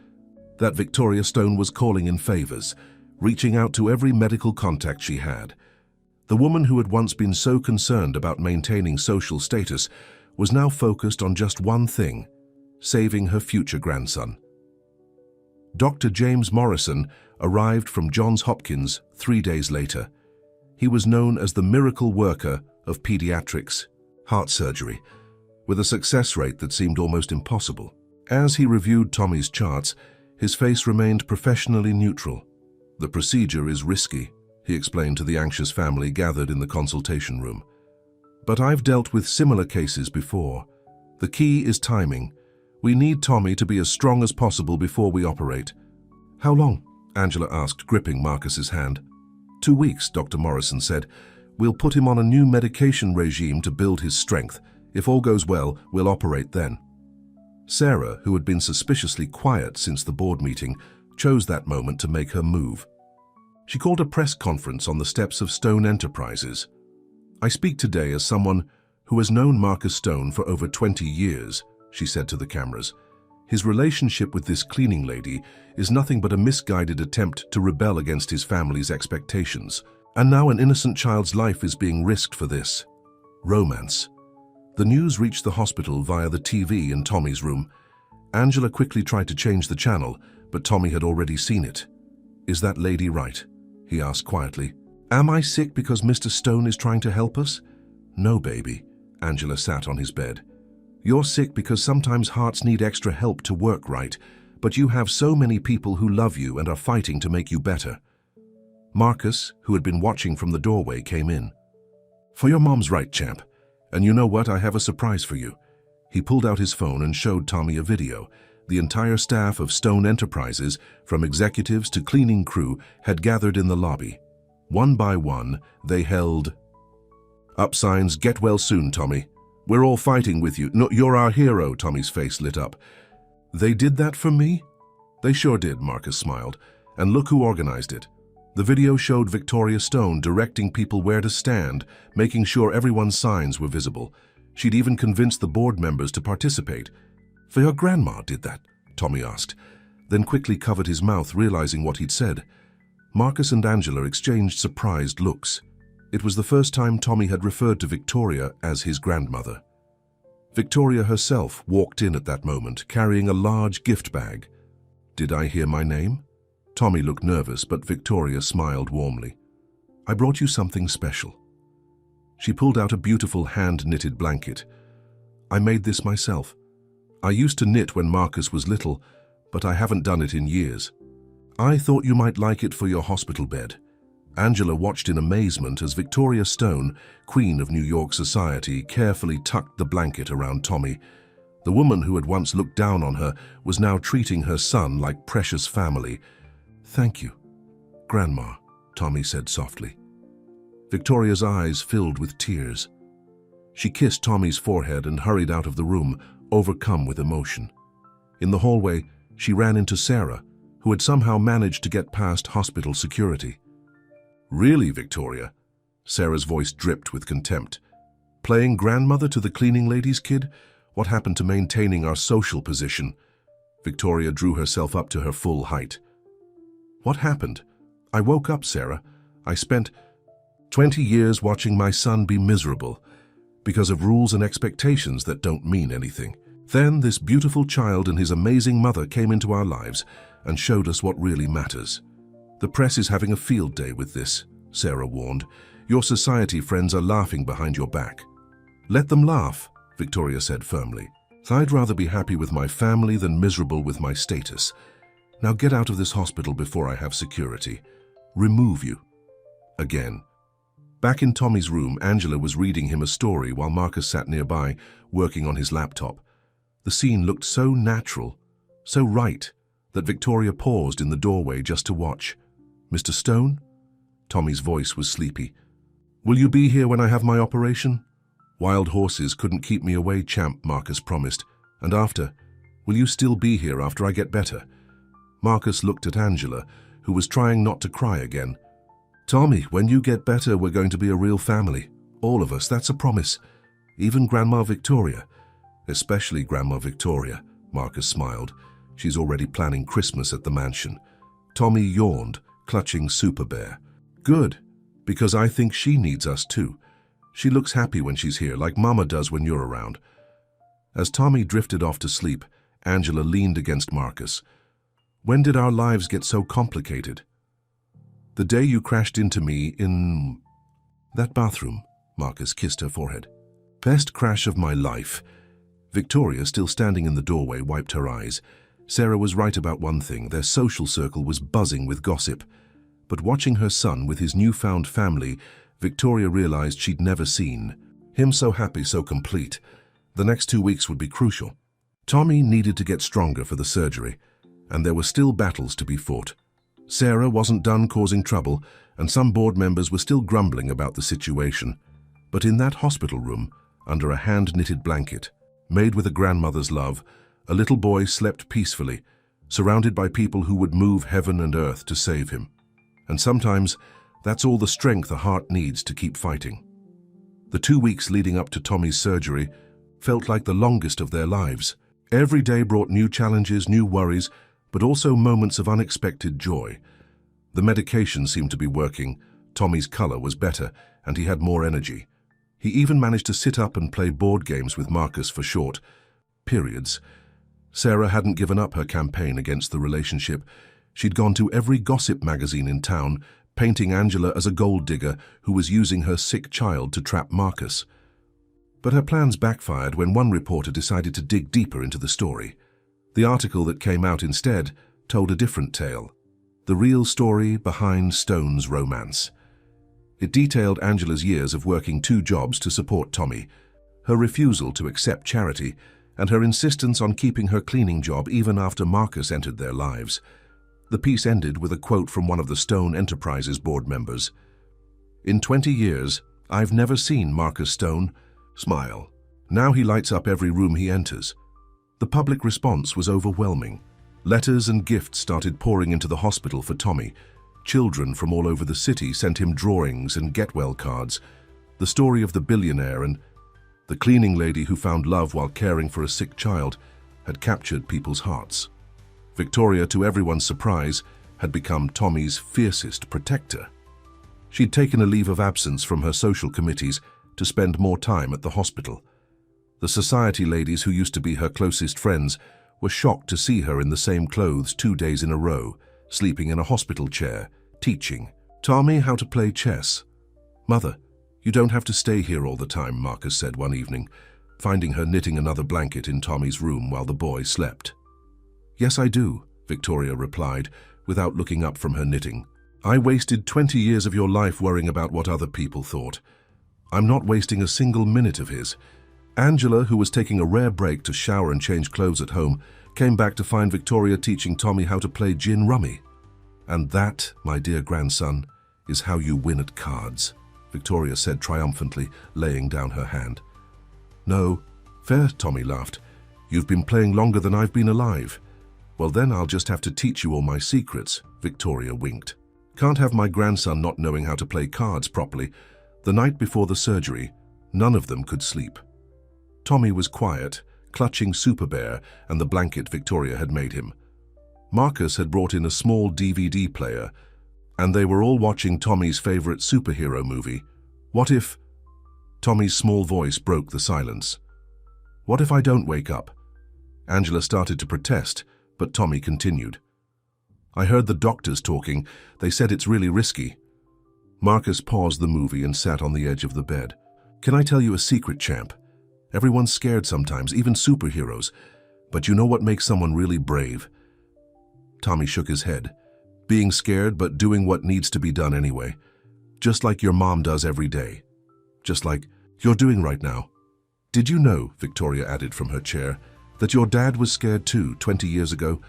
that Victoria Stone was calling in favors, reaching out to every medical contact she had. The woman who had once been so concerned about maintaining social status was now focused on just one thing: saving her future grandson. Dr. James Morrison arrived from Johns Hopkins 3 days later. He was known as the miracle worker of pediatrics, heart surgery, with a success rate that seemed almost impossible. As he reviewed Tommy's charts, his face remained professionally neutral. "The procedure is risky," he explained to the anxious family gathered in the consultation room. "But I've dealt with similar cases before. The key is timing. We need Tommy to be as strong as possible before we operate." "How long?" Angela asked, gripping Marcus's hand. 2 weeks, Dr. Morrison said. "We'll put him on a new medication regime to build his strength. If all goes well, we'll operate then." Sarah, who had been suspiciously quiet since the board meeting, chose that moment to make her move. She called a press conference on the steps of Stone Enterprises. "I speak today as someone who has known Marcus Stone for over 20 years, she said to the cameras. "His relationship with this cleaning lady is nothing but a misguided attempt to rebel against his family's expectations. And now an innocent child's life is being risked for this romance." The news reached the hospital via the TV in Tommy's room. Angela quickly tried to change the channel, but Tommy had already seen it. "Is that lady right?" he asked quietly. "Am I sick because Mr. Stone is trying to help us?" "No, baby." Angela sat on his bed. "You're sick because sometimes hearts need extra help to work right, but you have so many people who love you and are fighting to make you better." Marcus, who had been watching from the doorway, came in. "For your mom's right, champ. And you know what? I have a surprise for you." He pulled out his phone and showed Tommy a video. The entire staff of Stone Enterprises, from executives to cleaning crew, had gathered in the lobby. One by one, they held up signs, "Get well soon, Tommy. We're all fighting with you. No, you're our hero." Tommy's face lit up. "They did that for me?" "They sure did," Marcus smiled. "And look who organized it." The video showed Victoria Stone directing people where to stand, making sure everyone's signs were visible. She'd even convinced the board members to participate. "For your grandma did that?" Tommy asked, then quickly covered his mouth, realizing what he'd said. Marcus and Angela exchanged surprised looks. It was the first time Tommy had referred to Victoria as his grandmother. Victoria herself walked in at that moment, carrying a large gift bag. "Did I hear my name?" Tommy looked nervous, but Victoria smiled warmly. "I brought you something special." She pulled out a beautiful hand-knitted blanket. "I made this myself. I used to knit when Marcus was little, but I haven't done it in years. I thought you might like it for your hospital bed." Angela watched in amazement as Victoria Stone, Queen of New York society, carefully tucked the blanket around Tommy. The woman who had once looked down on her was now treating her son like precious family. "Thank you, Grandma," Tommy said softly. Victoria's eyes filled with tears. She kissed Tommy's forehead and hurried out of the room, overcome with emotion. In the hallway, she ran into Sarah, who had somehow managed to get past hospital security. "Really, Victoria?" Sarah's voice dripped with contempt. "Playing grandmother to the cleaning lady's kid? What happened to maintaining our social position?" Victoria drew herself up to her full height. "What happened? I woke up, Sarah. I spent 20 years watching my son be miserable because of rules and expectations that don't mean anything. Then this beautiful child and his amazing mother came into our lives and showed us what really matters. The press is having a field day with this," Sarah warned. "Your society friends are laughing behind your back." "Let them laugh," Victoria said firmly. "I'd rather be happy with my family than miserable with my status. Now get out of this hospital before I have security. Remove you." Again. Back in Tommy's room, Angela was reading him a story while Marcus sat nearby, working on his laptop. The scene looked so natural, so right, that Victoria paused in the doorway just to watch. "Mr. Stone?" Tommy's voice was sleepy. "Will you be here when I have my operation?" "Wild horses couldn't keep me away, champ," Marcus promised. "And after? Will you still be here after I get better?" Marcus looked at Angela, who was trying not to cry again. "Tommy, when you get better, we're going to be a real family. All of us, that's a promise. Even Grandma Victoria." "Especially Grandma Victoria," Marcus smiled. "She's already planning Christmas at the mansion." Tommy yawned, clutching Super Bear. "Good, because I think she needs us too. She looks happy when she's here, like Mama does when you're around." As Tommy drifted off to sleep, Angela leaned against Marcus. "When did our lives get so complicated?" "The day you crashed into me in that bathroom," Marcus kissed her forehead. "Best crash of my life." Victoria, still standing in the doorway, wiped her eyes. Sarah was right about one thing: their social circle was buzzing with gossip. But watching her son with his newfound family, Victoria realized she'd never seen him so happy, so complete. The next 2 weeks would be crucial. Tommy needed to get stronger for the surgery, and there were still battles to be fought. Sarah wasn't done causing trouble, and some board members were still grumbling about the situation. But in that hospital room, under a hand-knitted blanket, made with a grandmother's love, a little boy slept peacefully, surrounded by people who would move heaven and earth to save him. And sometimes, that's all the strength a heart needs to keep fighting. The 2 weeks leading up to Tommy's surgery felt like the longest of their lives. Every day brought new challenges, new worries, but also moments of unexpected joy. The medication seemed to be working, Tommy's color was better, and he had more energy. He even managed to sit up and play board games with Marcus for short periods. Sarah hadn't given up her campaign against the relationship. She'd gone to every gossip magazine in town, painting Angela as a gold digger who was using her sick child to trap Marcus. But her plans backfired when one reporter decided to dig deeper into the story. The article that came out instead told a different tale. The real story behind Stone's romance. It detailed Angela's years of working 2 jobs to support Tommy, her refusal to accept charity, and her insistence on keeping her cleaning job even after Marcus entered their lives. The piece ended with a quote from one of the Stone Enterprises board members. "In 20 years, I've never seen Marcus Stone smile. Now he lights up every room he enters." The public response was overwhelming. Letters and gifts started pouring into the hospital for Tommy. Children from all over the city sent him drawings and get-well cards. The story of the billionaire and the cleaning lady who found love while caring for a sick child had captured people's hearts. Victoria, to everyone's surprise, had become Tommy's fiercest protector. She'd taken a leave of absence from her social committees to spend more time at the hospital. The society ladies who used to be her closest friends were shocked to see her in the same clothes 2 days in a row, sleeping in a hospital chair, teaching Tommy how to play chess. "Mother, you don't have to stay here all the time," Marcus said one evening, finding her knitting another blanket in Tommy's room while the boy slept. "Yes, I do," Victoria replied, without looking up from her knitting. "I wasted 20 years of your life worrying about what other people thought. I'm not wasting a single minute of his. Angela, who was taking a rare break to shower and change clothes at home, came back to find Victoria teaching Tommy how to play gin rummy. "And that, my dear grandson, is how you win at cards," Victoria said triumphantly, laying down her hand. "No, fair," Tommy laughed. "You've been playing longer than I've been alive." "Well, then I'll just have to teach you all my secrets," Victoria winked. "Can't have my grandson not knowing how to play cards properly." The night before the surgery, none of them could sleep. Tommy was quiet, clutching Super Bear and the blanket Victoria had made him. Marcus had brought in a small DVD player, and they were all watching Tommy's favorite superhero movie. "What if—" Tommy's small voice broke the silence. "What if I don't wake up?" Angela started to protest, but Tommy continued. "I heard the doctors talking. They said it's really risky." Marcus paused the movie and sat on the edge of the bed. "Can I tell you a secret, champ? Everyone's scared sometimes, even superheroes. But you know what makes someone really brave?" Tommy shook his head. "Being scared, but doing what needs to be done anyway. Just like your mom does every day. Just like you're doing right now." "Did you know," Victoria added from her chair, "that your dad was scared too 20 years ago?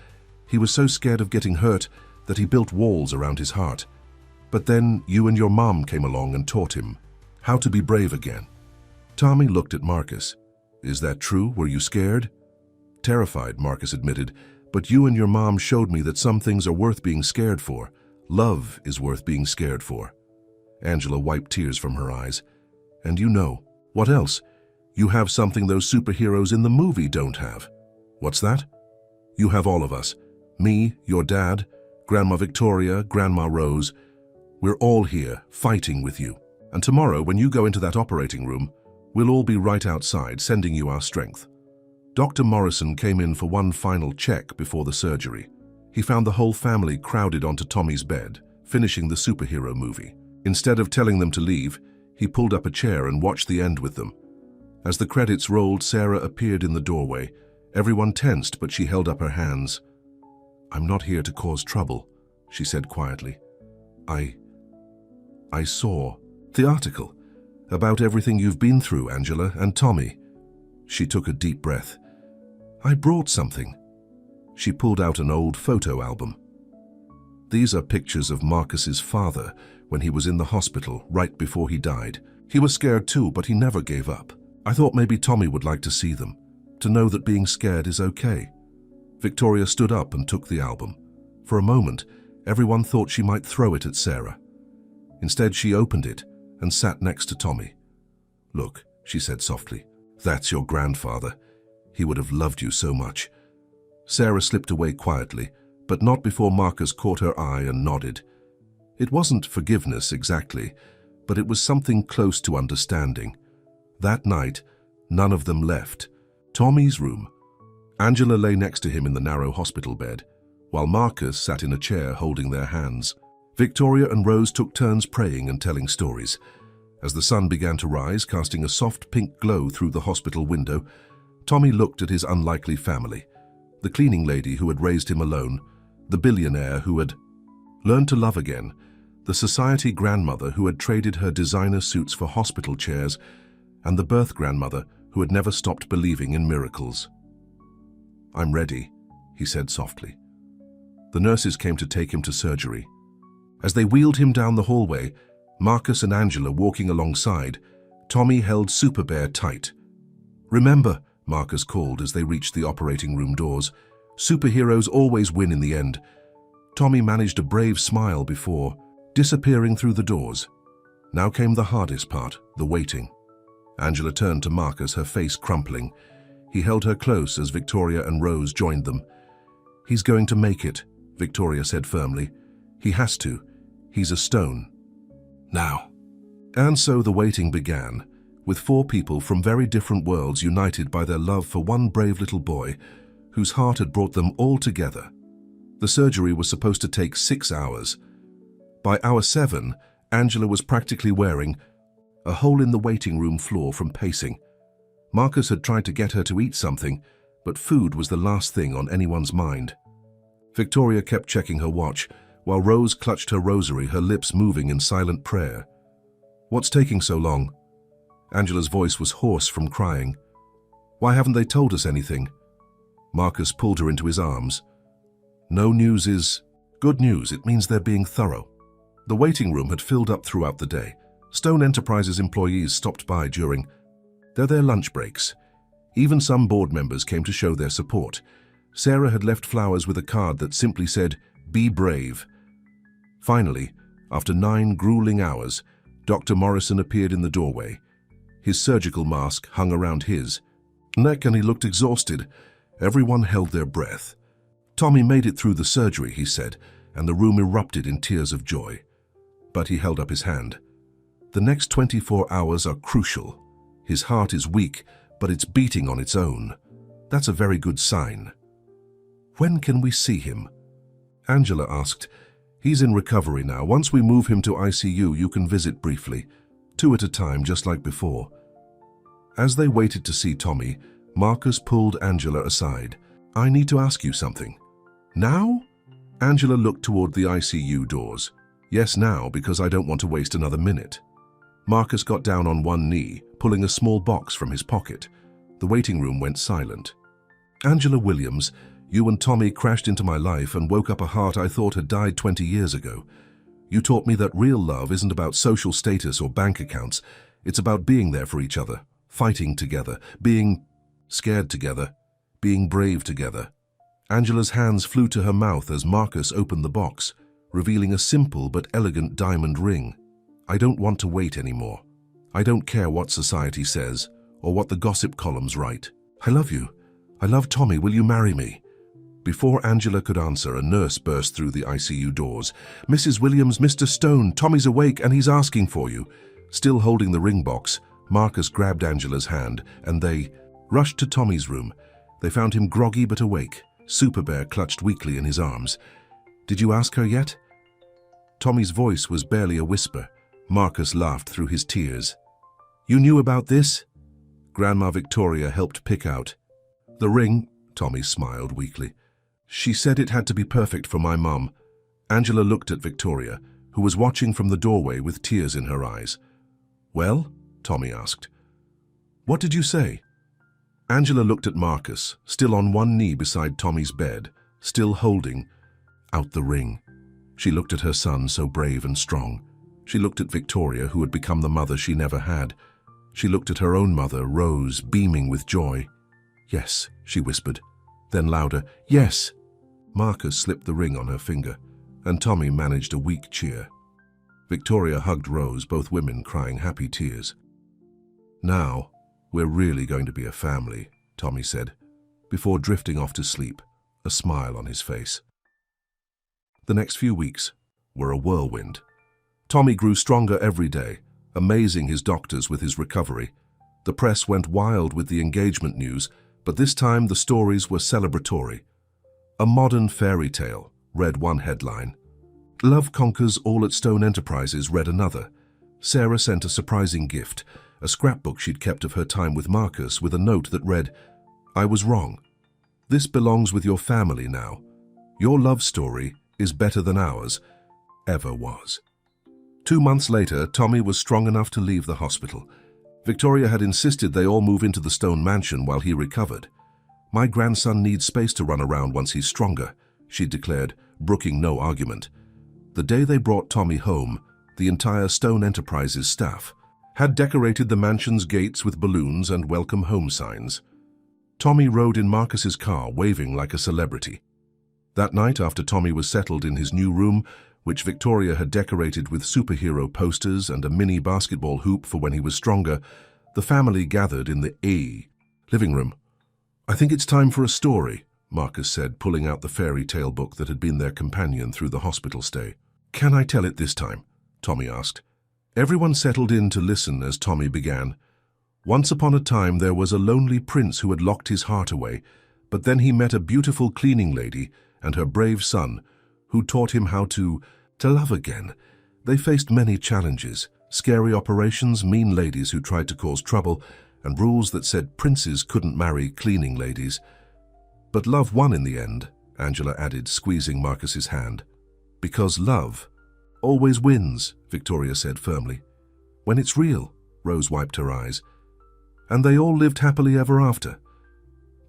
He was so scared of getting hurt that he built walls around his heart. But then you and your mom came along and taught him how to be brave again." Tommy looked at Marcus. "Is that true? Were you scared?" "Terrified," Marcus admitted, "but you and your mom showed me that some things are worth being scared for. Love is worth being scared for." Angela wiped tears from her eyes. "And you know, what else? You have something those superheroes in the movie don't have." "What's that?" "You have all of us. Me, your dad, Grandma Victoria, Grandma Rose. We're all here, fighting with you. And tomorrow, when you go into that operating room, we'll all be right outside, sending you our strength." Dr. Morrison came in for one final check before the surgery. He found the whole family crowded onto Tommy's bed, finishing the superhero movie. Instead of telling them to leave, he pulled up a chair and watched the end with them. As the credits rolled, Sarah appeared in the doorway. Everyone tensed, but she held up her hands. "I'm not here to cause trouble," she said quietly. I saw the article about everything you've been through, Angela and Tommy." She took a deep breath. "I brought something." She pulled out an old photo album. "These are pictures of Marcus's father when he was in the hospital right before he died. He was scared too, but he never gave up. I thought maybe Tommy would like to see them, to know that being scared is okay." Victoria stood up and took the album. For a moment, everyone thought she might throw it at Sarah. Instead, she opened it and sat next to Tommy. "Look," she said softly, "that's your grandfather. He would have loved you so much." Sarah slipped away quietly, but not before Marcus caught her eye and nodded. It wasn't forgiveness exactly, but it was something close to understanding. That night, none of them left Tommy's room. Angela lay next to him in the narrow hospital bed, while Marcus sat in a chair holding their hands. Victoria and Rose took turns praying and telling stories. As the sun began to rise, casting a soft pink glow through the hospital window, Tommy looked at his unlikely family. The cleaning lady who had raised him alone, the billionaire who had learned to love again, the society grandmother who had traded her designer suits for hospital chairs, and the birth grandmother who had never stopped believing in miracles. "I'm ready," he said softly. The nurses came to take him to surgery. As they wheeled him down the hallway, Marcus and Angela walking alongside, Tommy held Super Bear tight. "Remember," Marcus called as they reached the operating room doors, "superheroes always win in the end." Tommy managed a brave smile before disappearing through the doors. Now came the hardest part, the waiting. Angela turned to Marcus, her face crumpling. He held her close as Victoria and Rose joined them. "He's going to make it," Victoria said firmly. "He has to. He's a stone. Now." And so the waiting began, with 4 people from very different worlds united by their love for one brave little boy whose heart had brought them all together. The surgery was supposed to take 6 hours. By hour 7, Angela was practically wearing a hole in the waiting room floor from pacing. Marcus had tried to get her to eat something, but food was the last thing on anyone's mind. Victoria kept checking her watch, while Rose clutched her rosary, her lips moving in silent prayer. "What's taking so long?" Angela's voice was hoarse from crying. Why haven't they told us anything? Marcus pulled her into his arms. No news is good news. It means they're being thorough. The waiting room had filled up throughout the day. Stone Enterprises employees stopped by during their lunch breaks. Even some board members came to show their support. Sarah had left flowers with a card that simply said, "Be brave." Finally, after 9 grueling hours, Dr. Morrison appeared in the doorway. His surgical mask hung around his neck and he looked exhausted. Everyone held their breath. Tommy made it through the surgery, he said, and the room erupted in tears of joy. But he held up his hand. The next 24 hours are crucial. His heart is weak, but it's beating on its own. That's a very good sign. When can we see him? Angela asked. He's in recovery now. Once we move him to ICU, you can visit briefly, 2 at a time, just like before. As they waited to see Tommy, Marcus pulled Angela aside. I need to ask you something. Now? Angela looked toward the ICU doors. Yes, now, because I don't want to waste another minute. Marcus got down on one knee, pulling a small box from his pocket. The waiting room went silent. Angela Williams, you and Tommy crashed into my life and woke up a heart I thought had died 20 years ago. You taught me that real love isn't about social status or bank accounts. It's about being there for each other, fighting together, being scared together, being brave together. Angela's hands flew to her mouth as Marcus opened the box, revealing a simple but elegant diamond ring. I don't want to wait anymore. I don't care what society says or what the gossip columns write. I love you. I love Tommy. Will you marry me? Before Angela could answer, a nurse burst through the ICU doors. Mrs. Williams, Mr. Stone, Tommy's awake and he's asking for you. Still holding the ring box, Marcus grabbed Angela's hand and they rushed to Tommy's room. They found him groggy but awake. Super Bear clutched weakly in his arms. Did you ask her yet? Tommy's voice was barely a whisper. Marcus laughed through his tears. You knew about this? Grandma Victoria helped pick out. The ring, Tommy smiled weakly. She said it had to be perfect for my mum. Angela looked at Victoria, who was watching from the doorway with tears in her eyes. Well? Tommy asked. What did you say? Angela looked at Marcus, still on one knee beside Tommy's bed, still holding out the ring. She looked at her son, so brave and strong. She looked at Victoria, who had become the mother she never had. She looked at her own mother, Rose, beaming with joy. Yes, she whispered. Then louder, yes. Marcus slipped the ring on her finger, and Tommy managed a weak cheer. Victoria hugged Rose, both women crying happy tears. Now, we're really going to be a family, Tommy said, before drifting off to sleep, a smile on his face. The next few weeks were a whirlwind. Tommy grew stronger every day, amazing his doctors with his recovery. The press went wild with the engagement news, but this time the stories were celebratory. A modern fairy tale, read one headline. Love conquers all at Stone Enterprises, read another. Sarah sent a surprising gift, a scrapbook she'd kept of her time with Marcus with a note that read, I was wrong. This belongs with your family now. Your love story is better than ours ever was. 2 months later, Tommy was strong enough to leave the hospital. Victoria had insisted they all move into the Stone mansion while he recovered. My grandson needs space to run around once he's stronger, she declared, brooking no argument. The day they brought Tommy home, the entire Stone Enterprises staff had decorated the mansion's gates with balloons and welcome home signs. Tommy rode in Marcus's car, waving like a celebrity. That night, after Tommy was settled in his new room, which Victoria had decorated with superhero posters and a mini basketball hoop for when he was stronger, the family gathered in the living room. I think it's time for a story, Marcus said, pulling out the fairy tale book that had been their companion through the hospital stay. Can I tell it this time? Tommy asked. Everyone settled in to listen as Tommy began. Once upon a time there was a lonely prince who had locked his heart away, but then he met a beautiful cleaning lady and her brave son, who taught him how to love again. They faced many challenges, scary operations, mean ladies who tried to cause trouble, and rules that said princes couldn't marry cleaning ladies. But love won in the end, Angela added, squeezing Marcus's hand. Because love always wins, Victoria said firmly. When it's real, Rose wiped her eyes. And they all lived happily ever after.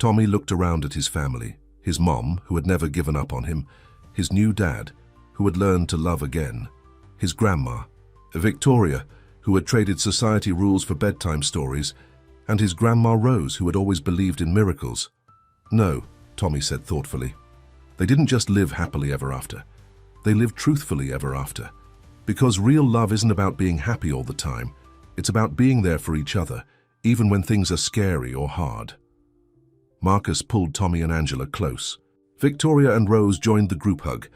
Tommy looked around at his family, his mom, who had never given up on him, his new dad, who had learned to love again, his grandma, Victoria, who had traded society rules for bedtime stories, and his grandma Rose, who had always believed in miracles. No, Tommy said thoughtfully. They didn't just live happily ever after. They lived truthfully ever after. Because real love isn't about being happy all the time. It's about being there for each other, even when things are scary or hard. Marcus pulled Tommy and Angela close. Victoria and Rose joined the group hug.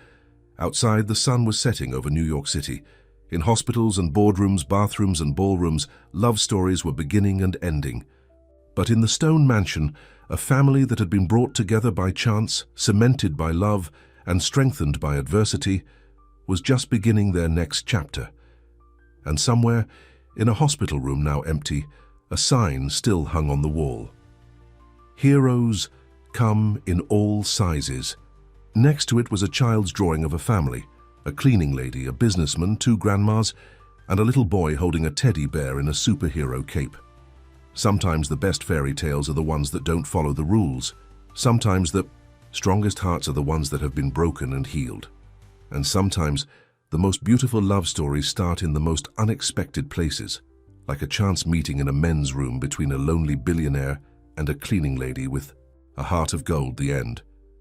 Outside, the sun was setting over New York City. In hospitals and boardrooms, bathrooms and ballrooms, love stories were beginning and ending. But in the Stone Mansion, a family that had been brought together by chance, cemented by love, and strengthened by adversity, was just beginning their next chapter. And somewhere, in a hospital room now empty, a sign still hung on the wall. Heroes come in all sizes. Next to it was a child's drawing of a family, a cleaning lady, a businessman, 2 grandmas, and a little boy holding a teddy bear in a superhero cape. Sometimes the best fairy tales are the ones that don't follow the rules. Sometimes the strongest hearts are the ones that have been broken and healed. And sometimes the most beautiful love stories start in the most unexpected places, like a chance meeting in a men's room between a lonely billionaire and a cleaning lady with a heart of gold, the end.